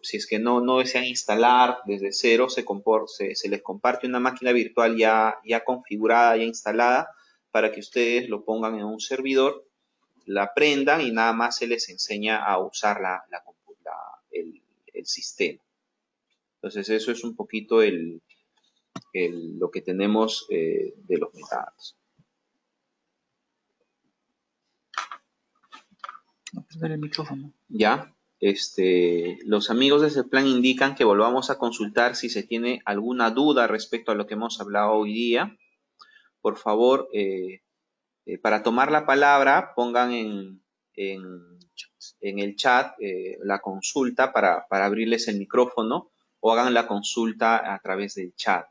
Si es que no desean instalar desde cero, se les comparte una máquina virtual ya configurada, ya instalada, para que ustedes lo pongan en un servidor, la aprendan y nada más se les enseña a usar el sistema. Entonces, eso es un poquito lo que tenemos de los metadatos. No perder el micrófono. Ya, los amigos de ese plan indican que volvamos a consultar si se tiene alguna duda respecto a lo que hemos hablado hoy día. Por favor, para tomar la palabra, pongan en el chat la consulta para abrirles el micrófono o hagan la consulta a través del chat.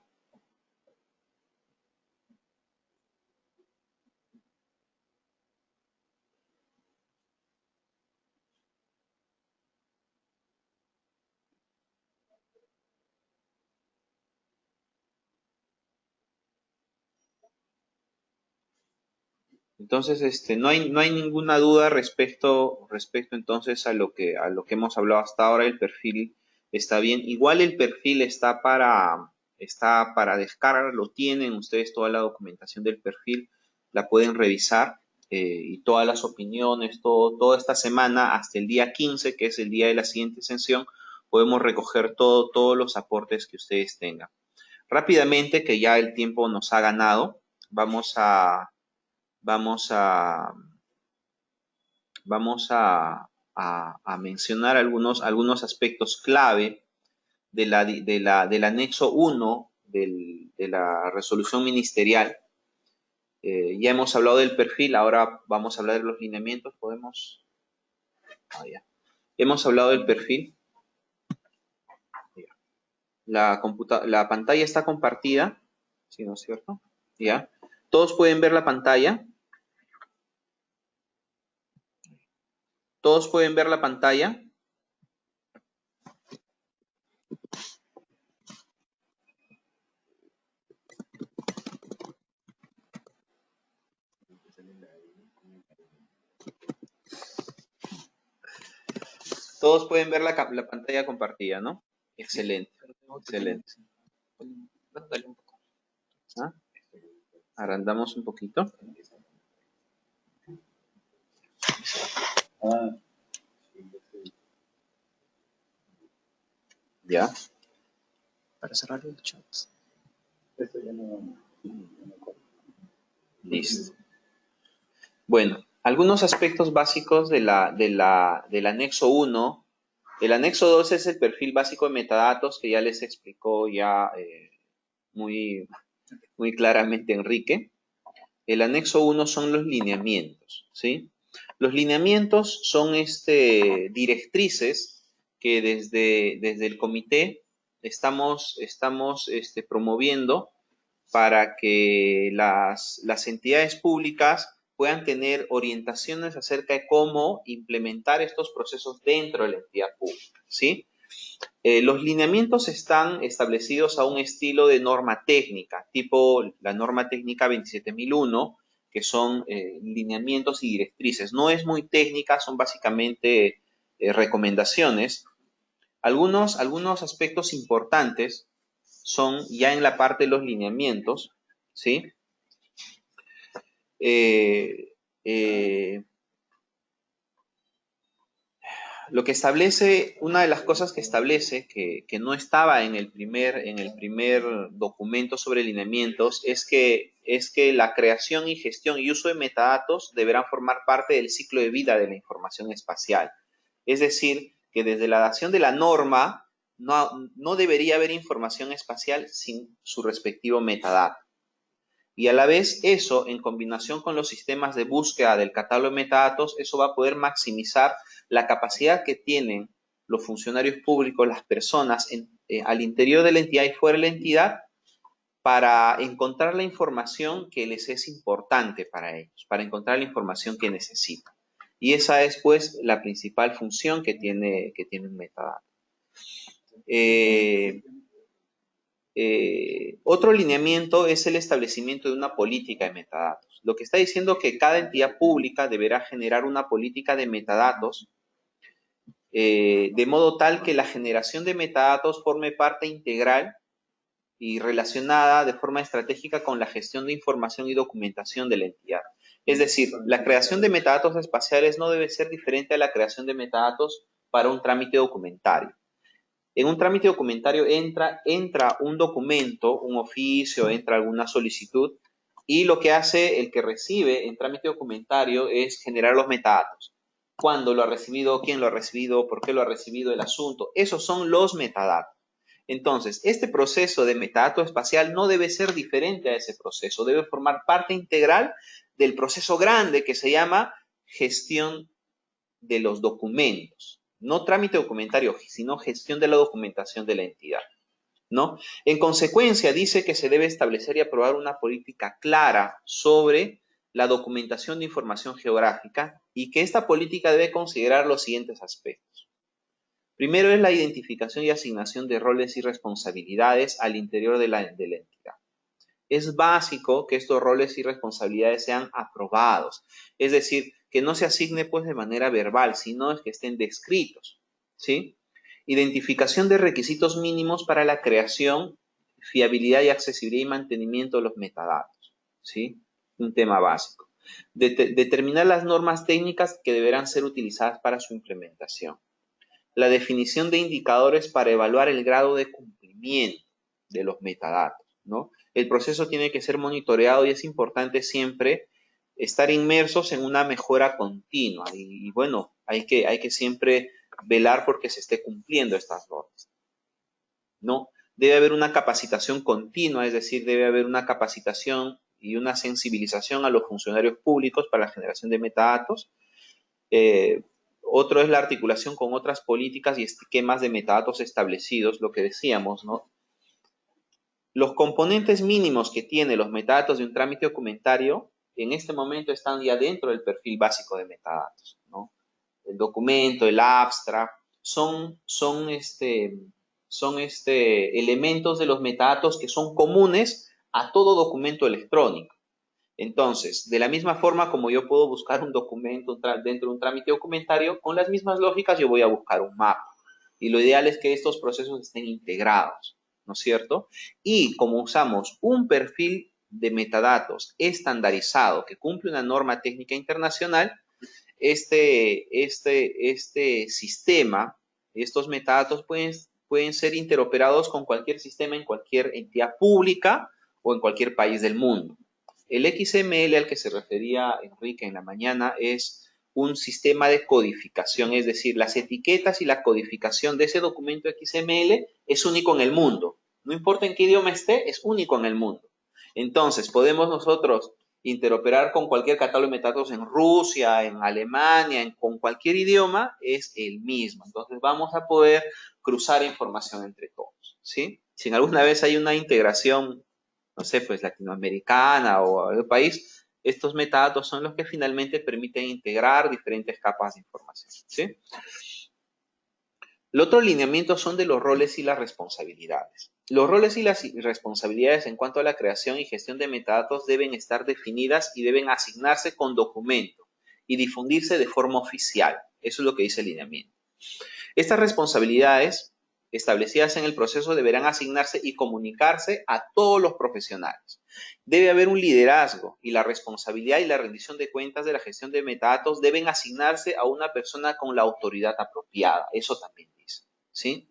Entonces, no hay ninguna duda respecto entonces a lo que hemos hablado hasta ahora. El perfil está bien. Igual el perfil está para descarga, lo tienen ustedes toda la documentación del perfil, la pueden revisar y todas las opiniones, toda esta semana hasta el día 15, que es el día de la siguiente sesión, podemos recoger todos los aportes que ustedes tengan. Rápidamente, que ya el tiempo nos ha ganado, vamos a mencionar algunos aspectos clave del anexo 1 de la resolución ministerial. Ya hemos hablado del perfil, ahora vamos a hablar de los lineamientos. ¿Podemos? Ya. Hemos hablado del perfil. La pantalla está compartida, ¿sí, no es cierto? ¿Ya? ¿Todos pueden ver la pantalla? ¿Todos pueden ver la pantalla? Todos pueden ver la pantalla compartida, ¿no? Excelente, excelente. Dale un poco. ¿Ah? Agrandamos un poquito. Ya. Para cerrar el chat. Listo. Bueno, algunos aspectos básicos del anexo 1. El anexo 2 es el perfil básico de metadatos que ya les explicó muy, muy claramente Enrique. El anexo 1 son los lineamientos, ¿sí? Los lineamientos son directrices que desde el comité estamos promoviendo para que las entidades públicas puedan tener orientaciones acerca de cómo implementar estos procesos dentro de la entidad pública, ¿sí? Los lineamientos están establecidos a un estilo de norma técnica, tipo la norma técnica 27001, que son lineamientos y directrices. No es muy técnica, son básicamente recomendaciones. Algunos aspectos importantes son ya en la parte de los lineamientos, ¿sí? Lo que establece, una de las cosas que establece, que no estaba en el primer documento sobre lineamientos, es que la creación y gestión y uso de metadatos deberán formar parte del ciclo de vida de la información espacial. Es decir, que desde la dación de la norma no debería haber información espacial sin su respectivo metadato. Y a la vez eso, en combinación con los sistemas de búsqueda del catálogo de metadatos, eso va a poder maximizar la capacidad que tienen los funcionarios públicos, las personas al interior de la entidad y fuera de la entidad, para encontrar la información que les es importante para ellos, para encontrar la información que necesitan. Y esa es, pues, la principal función que tiene un metadato. Otro lineamiento es el establecimiento de una política de metadatos. Lo que está diciendo que cada entidad pública deberá generar una política de metadatos de modo tal que la generación de metadatos forme parte integral y relacionada de forma estratégica con la gestión de información y documentación de la entidad. Es decir, la creación de metadatos espaciales no debe ser diferente a la creación de metadatos para un trámite documentario. En un trámite documentario entra un documento, un oficio, entra alguna solicitud, y lo que hace el que recibe en trámite documentario es generar los metadatos. ¿Cuándo lo ha recibido? ¿Quién lo ha recibido? ¿Por qué lo ha recibido? El asunto. Esos son los metadatos. Entonces, este proceso de metadato espacial no debe ser diferente a ese proceso, debe formar parte integral del proceso grande que se llama gestión de los documentos. No trámite documentario, sino gestión de la documentación de la entidad, ¿no? En consecuencia, dice que se debe establecer y aprobar una política clara sobre la documentación de información geográfica y que esta política debe considerar los siguientes aspectos. Primero es la identificación y asignación de roles y responsabilidades al interior de la entidad. Es básico que estos roles y responsabilidades sean aprobados, es decir, que no se asigne pues de manera verbal, sino es que estén descritos, ¿sí? Identificación de requisitos mínimos para la creación, fiabilidad y accesibilidad y mantenimiento de los metadatos, ¿sí? Un tema básico. Determinar las normas técnicas que deberán ser utilizadas para su implementación. La definición de indicadores para evaluar el grado de cumplimiento de los metadatos, ¿no? El proceso tiene que ser monitoreado y es importante siempre estar inmersos en una mejora continua. Y bueno, hay que siempre velar porque se esté cumpliendo estas normas, ¿no? Debe haber una capacitación continua, es decir, debe haber una capacitación y una sensibilización a los funcionarios públicos para la generación de metadatos. Otro es la articulación con otras políticas y esquemas de metadatos establecidos, lo que decíamos, ¿no? Los componentes mínimos que tienen los metadatos de un trámite documentario en este momento están ya dentro del perfil básico de metadatos, ¿no? El documento, el abstract, son elementos de los metadatos que son comunes a todo documento electrónico. Entonces, de la misma forma como yo puedo buscar un documento dentro de un trámite documentario, con las mismas lógicas yo voy a buscar un mapa. Y lo ideal es que estos procesos estén integrados, ¿no es cierto? Y como usamos un perfil de metadatos estandarizado que cumple una norma técnica internacional, este sistema, estos metadatos pueden ser interoperados con cualquier sistema en cualquier entidad pública o en cualquier país del mundo. El XML al que se refería Enrique en la mañana es un sistema de codificación, es decir, las etiquetas y la codificación de ese documento XML es único en el mundo. No importa en qué idioma esté, es único en el mundo. Entonces, podemos nosotros interoperar con cualquier catálogo de metadatos en Rusia, en Alemania, con cualquier idioma, es el mismo. Entonces, vamos a poder cruzar información entre todos, ¿sí? Si en alguna vez hay una integración, no sé, pues latinoamericana o de país, estos metadatos son los que finalmente permiten integrar diferentes capas de información, ¿sí? El otro lineamiento son de los roles y las responsabilidades. Los roles y las responsabilidades en cuanto a la creación y gestión de metadatos deben estar definidas y deben asignarse con documento y difundirse de forma oficial. Eso es lo que dice el lineamiento. Estas responsabilidades establecidas en el proceso deberán asignarse y comunicarse a todos los profesionales. Debe haber un liderazgo y la responsabilidad y la rendición de cuentas de la gestión de metadatos deben asignarse a una persona con la autoridad apropiada. Eso también dice, ¿sí?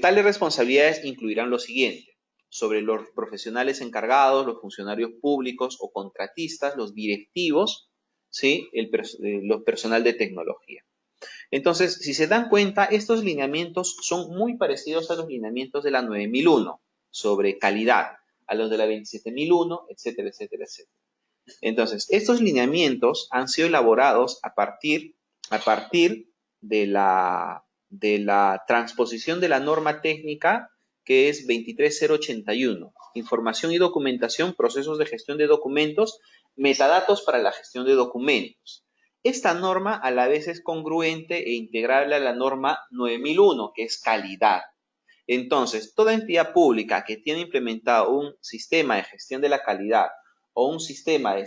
Tales responsabilidades incluirán lo siguiente: sobre los profesionales encargados, los funcionarios públicos o contratistas, los directivos, ¿sí? Los personal de tecnología. Entonces, si se dan cuenta, estos lineamientos son muy parecidos a los lineamientos de la 9001 sobre calidad, a los de la 27001, etcétera, etcétera, etcétera. Entonces, estos lineamientos han sido elaborados a partir de la transposición de la norma técnica que es 23081, información y documentación, procesos de gestión de documentos, metadatos para la gestión de documentos. Esta norma a la vez es congruente e integrable a la norma 9001, que es calidad. Entonces, toda entidad pública que tiene implementado un sistema de gestión de la calidad o un sistema de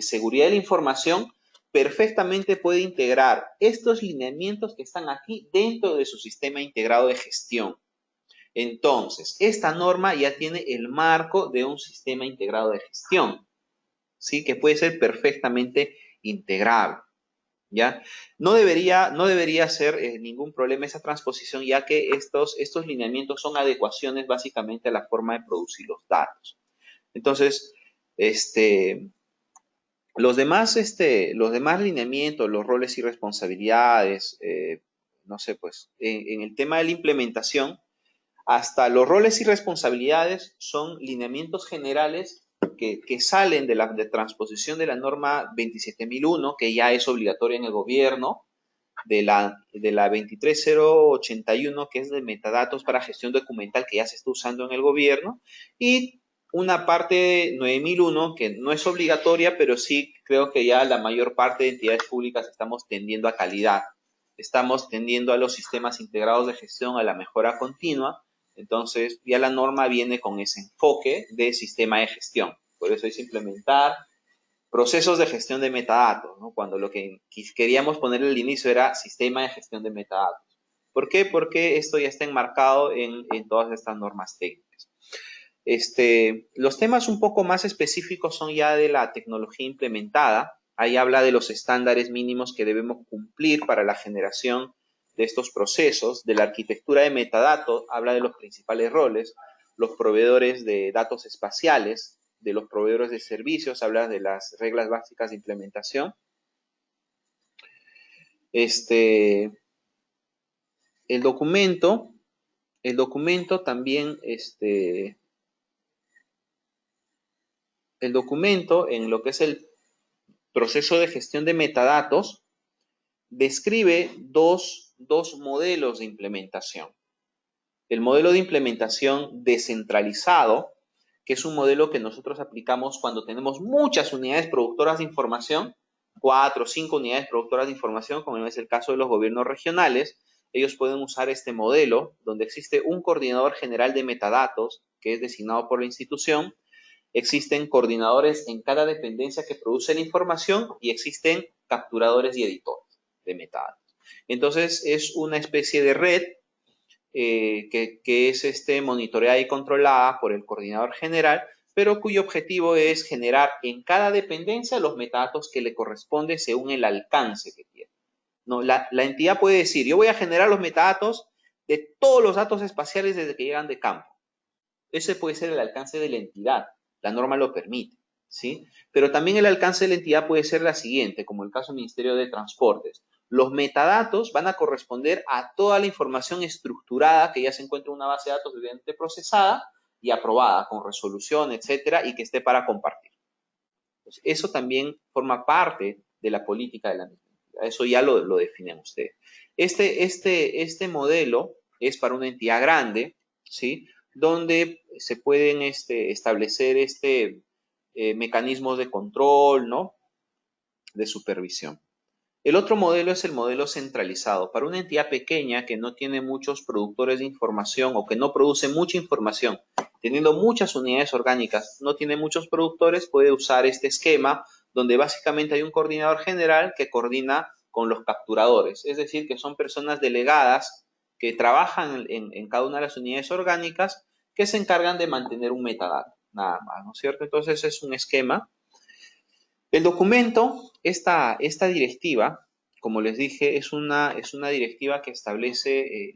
seguridad de la información, perfectamente puede integrar estos lineamientos que están aquí dentro de su sistema integrado de gestión. Entonces, esta norma ya tiene el marco de un sistema integrado de gestión, ¿sí? Que puede ser perfectamente integrable, ¿ya? No debería ser ningún problema esa transposición, ya que estos lineamientos son adecuaciones básicamente a la forma de producir los datos. Entonces, los demás lineamientos, los roles y responsabilidades, no sé, pues, en el tema de la implementación, hasta los roles y responsabilidades son lineamientos generales que salen de la transposición de la norma 27001, que ya es obligatoria en el gobierno, de la 23081, que es de metadatos para gestión documental, que ya se está usando en el gobierno, y una parte 9001 que no es obligatoria, pero sí creo que ya la mayor parte de entidades públicas estamos tendiendo a calidad. Estamos tendiendo a los sistemas integrados de gestión, a la mejora continua. Entonces, ya la norma viene con ese enfoque de sistema de gestión. Por eso es implementar procesos de gestión de metadatos, ¿no? Cuando lo que queríamos poner al inicio era sistema de gestión de metadatos. ¿Por qué? Porque esto ya está enmarcado en todas estas normas técnicas. Los temas un poco más específicos son ya de la tecnología implementada. Ahí habla de los estándares mínimos que debemos cumplir para la generación de estos procesos. De la arquitectura de metadatos, habla de los principales roles, los proveedores de datos espaciales, de los proveedores de servicios, habla de las reglas básicas de implementación. El documento también, el documento en lo que es el proceso de gestión de metadatos describe dos modelos de implementación. El modelo de implementación descentralizado, que es un modelo que nosotros aplicamos cuando tenemos muchas unidades productoras de información, 4 o 5 unidades productoras de información, como es el caso de los gobiernos regionales. Ellos pueden usar este modelo donde existe un coordinador general de metadatos que es designado por la institución. Existen coordinadores en cada dependencia que produce la información y existen capturadores y editores de metadatos. Entonces, es una especie de red que es monitoreada y controlada por el coordinador general, pero cuyo objetivo es generar en cada dependencia los metadatos que le corresponde según el alcance que tiene. ¿No? La entidad puede decir, yo voy a generar los metadatos de todos los datos espaciales desde que llegan de campo. Ese puede ser el alcance de la entidad. La norma lo permite, ¿sí? Pero también el alcance de la entidad puede ser la siguiente, como el caso del Ministerio de Transportes. Los metadatos van a corresponder a toda la información estructurada que ya se encuentra en una base de datos debidamente procesada y aprobada con resolución, etcétera, y que esté para compartir. Entonces, eso también forma parte de la política de la misma entidad. Eso ya lo definen ustedes. Este modelo es para una entidad grande, ¿sí? Donde se pueden establecer mecanismos de control, ¿no? De supervisión. El otro modelo es el modelo centralizado. Para una entidad pequeña que no tiene muchos productores de información o que no produce mucha información, teniendo muchas unidades orgánicas, no tiene muchos productores, puede usar este esquema donde básicamente hay un coordinador general que coordina con los capturadores. Es decir, que son personas delegadas que trabajan en cada una de las unidades orgánicas que se encargan de mantener un metadato, nada más, ¿no es cierto? Entonces es un esquema. El documento, esta directiva, como les dije, es una directiva que establece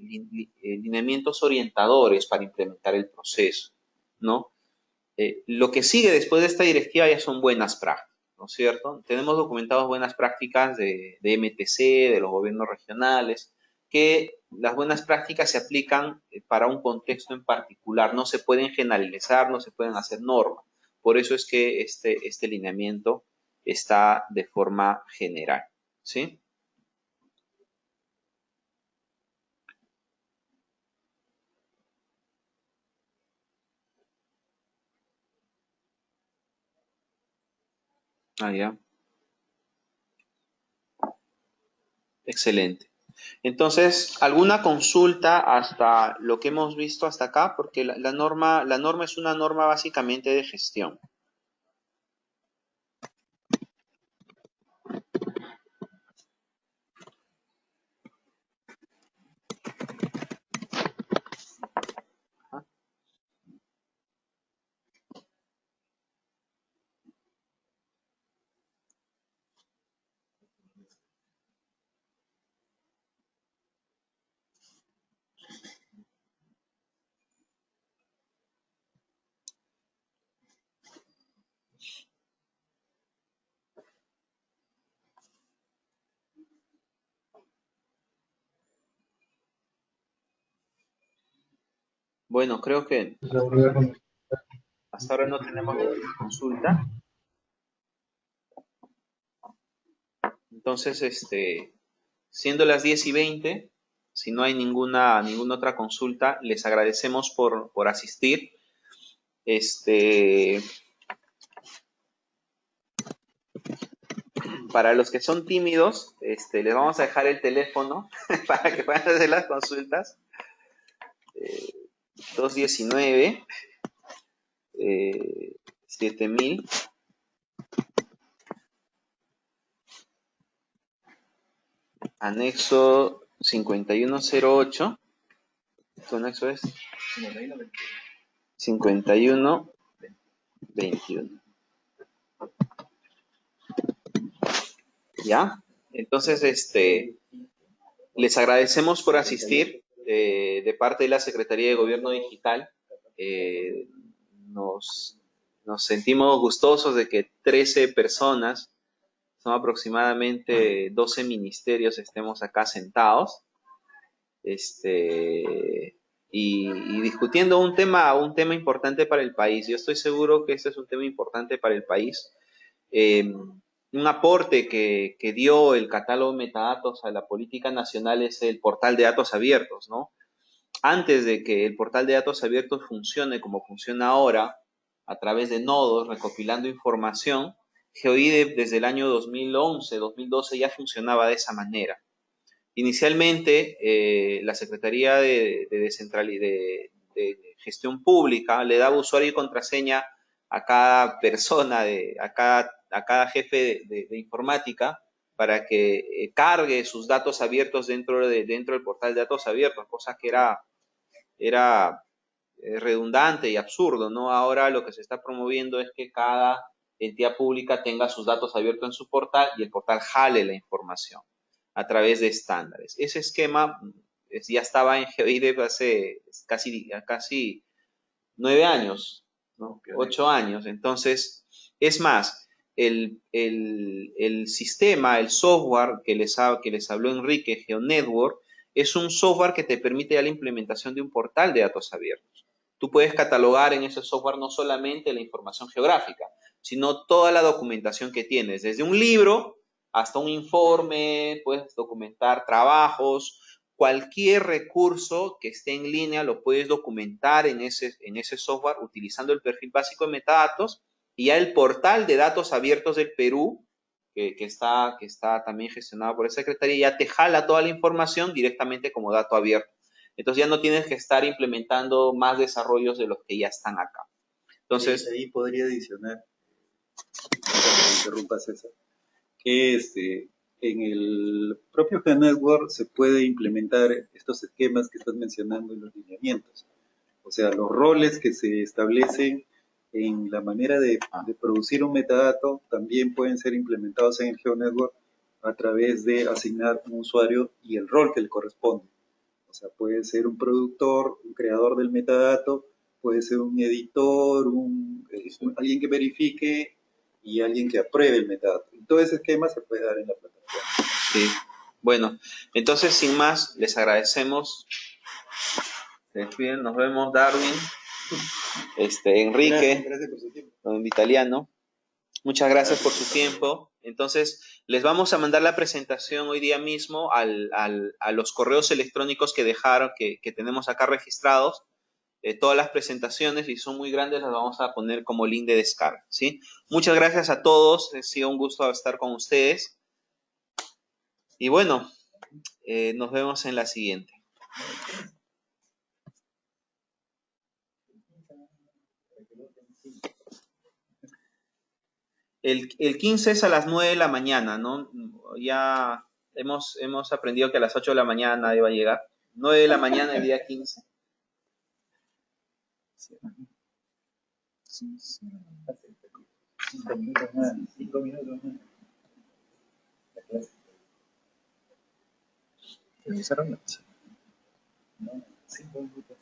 lineamientos orientadores para implementar el proceso, ¿no? Lo que sigue después de esta directiva ya son buenas prácticas, ¿no es cierto? Tenemos documentados buenas prácticas de MTC, de los gobiernos regionales, que las buenas prácticas se aplican para un contexto en particular, no se pueden generalizar, no se pueden hacer normas. Por eso es que este lineamiento está de forma general, ¿sí? Ah, ya. Excelente. Entonces, ¿alguna consulta hasta lo que hemos visto hasta acá? Porque la norma es una norma básicamente de gestión. Bueno, creo que hasta ahora no tenemos ninguna consulta. Entonces, siendo las 10:20, si no hay ninguna otra consulta, les agradecemos por asistir. Para los que son tímidos, les vamos a dejar el teléfono para que puedan hacer las consultas. 219 7000 anexo 5108. ¿Tu anexo es? 5121. ¿Ya? Entonces, les agradecemos por asistir de parte de la Secretaría de Gobierno Digital. Nos sentimos gustosos de que 13 personas, son aproximadamente 12 ministerios, estemos acá sentados y discutiendo un tema importante para el país. Yo estoy seguro que este es un tema importante para el país. Un aporte que dio el catálogo de metadatos a la política nacional es el portal de datos abiertos, ¿no? Antes de que el portal de datos abiertos funcione como funciona ahora, a través de nodos, recopilando información, GeoIDE desde el año 2011, 2012 ya funcionaba de esa manera. Inicialmente, la Secretaría de Gestión Pública le daba usuario y contraseña a cada persona, a cada jefe de informática, para que cargue sus datos abiertos dentro del portal de datos abiertos, cosa que era redundante y absurdo, ¿no? Ahora lo que se está promoviendo es que cada entidad pública tenga sus datos abiertos en su portal y el portal jale la información a través de estándares. Ese esquema ya estaba en GeoIDE hace casi 9 años, ¿no? 8 años. Entonces, es más, el sistema, el software que les habló Enrique, GeoNetwork, es un software que te permite ya la implementación de un portal de datos abiertos. Tú puedes catalogar en ese software no solamente la información geográfica, sino toda la documentación que tienes, desde un libro hasta un informe, puedes documentar trabajos, cualquier recurso que esté en línea lo puedes documentar en ese software utilizando el perfil básico de metadatos, y ya el portal de datos abiertos del Perú, que está también gestionado por la Secretaría, ya te jala toda la información directamente como dato abierto. Entonces ya no tienes que estar implementando más desarrollos de los que ya están acá. Entonces, ahí podría adicionar, interrumpa César, que En el propio GeoNetwork se puede implementar estos esquemas que estás mencionando en los lineamientos. O sea, los roles que se establecen en la manera de producir un metadato también pueden ser implementados en el GeoNetwork a través de asignar un usuario y el rol que le corresponde. O sea, puede ser un productor, un creador del metadato, puede ser un editor, alguien que verifique y alguien que apruebe el metadato. Y todo ese esquema se puede dar en la plataforma. Sí. Bueno, entonces sin más, les agradecemos. Se despiden, nos vemos, Darwin, Enrique, Gracias por su tiempo. don Vitaliano. Muchas gracias por su tiempo. Entonces, les vamos a mandar la presentación hoy día mismo a los correos electrónicos que dejaron, que tenemos acá registrados. Todas las presentaciones, y son muy grandes, las vamos a poner como link de descarga, ¿sí? Muchas gracias a todos. Ha sido un gusto estar con ustedes. Y bueno, nos vemos en la siguiente. El 15 es a las 9 de la mañana, ¿no? Ya hemos aprendido que a las 8 de la mañana nadie va a llegar. 9 de la mañana el día 15. Sí. 5 minutos más. 5 minutos más. La clase. ¿Se cerraron? No, 5 minutos.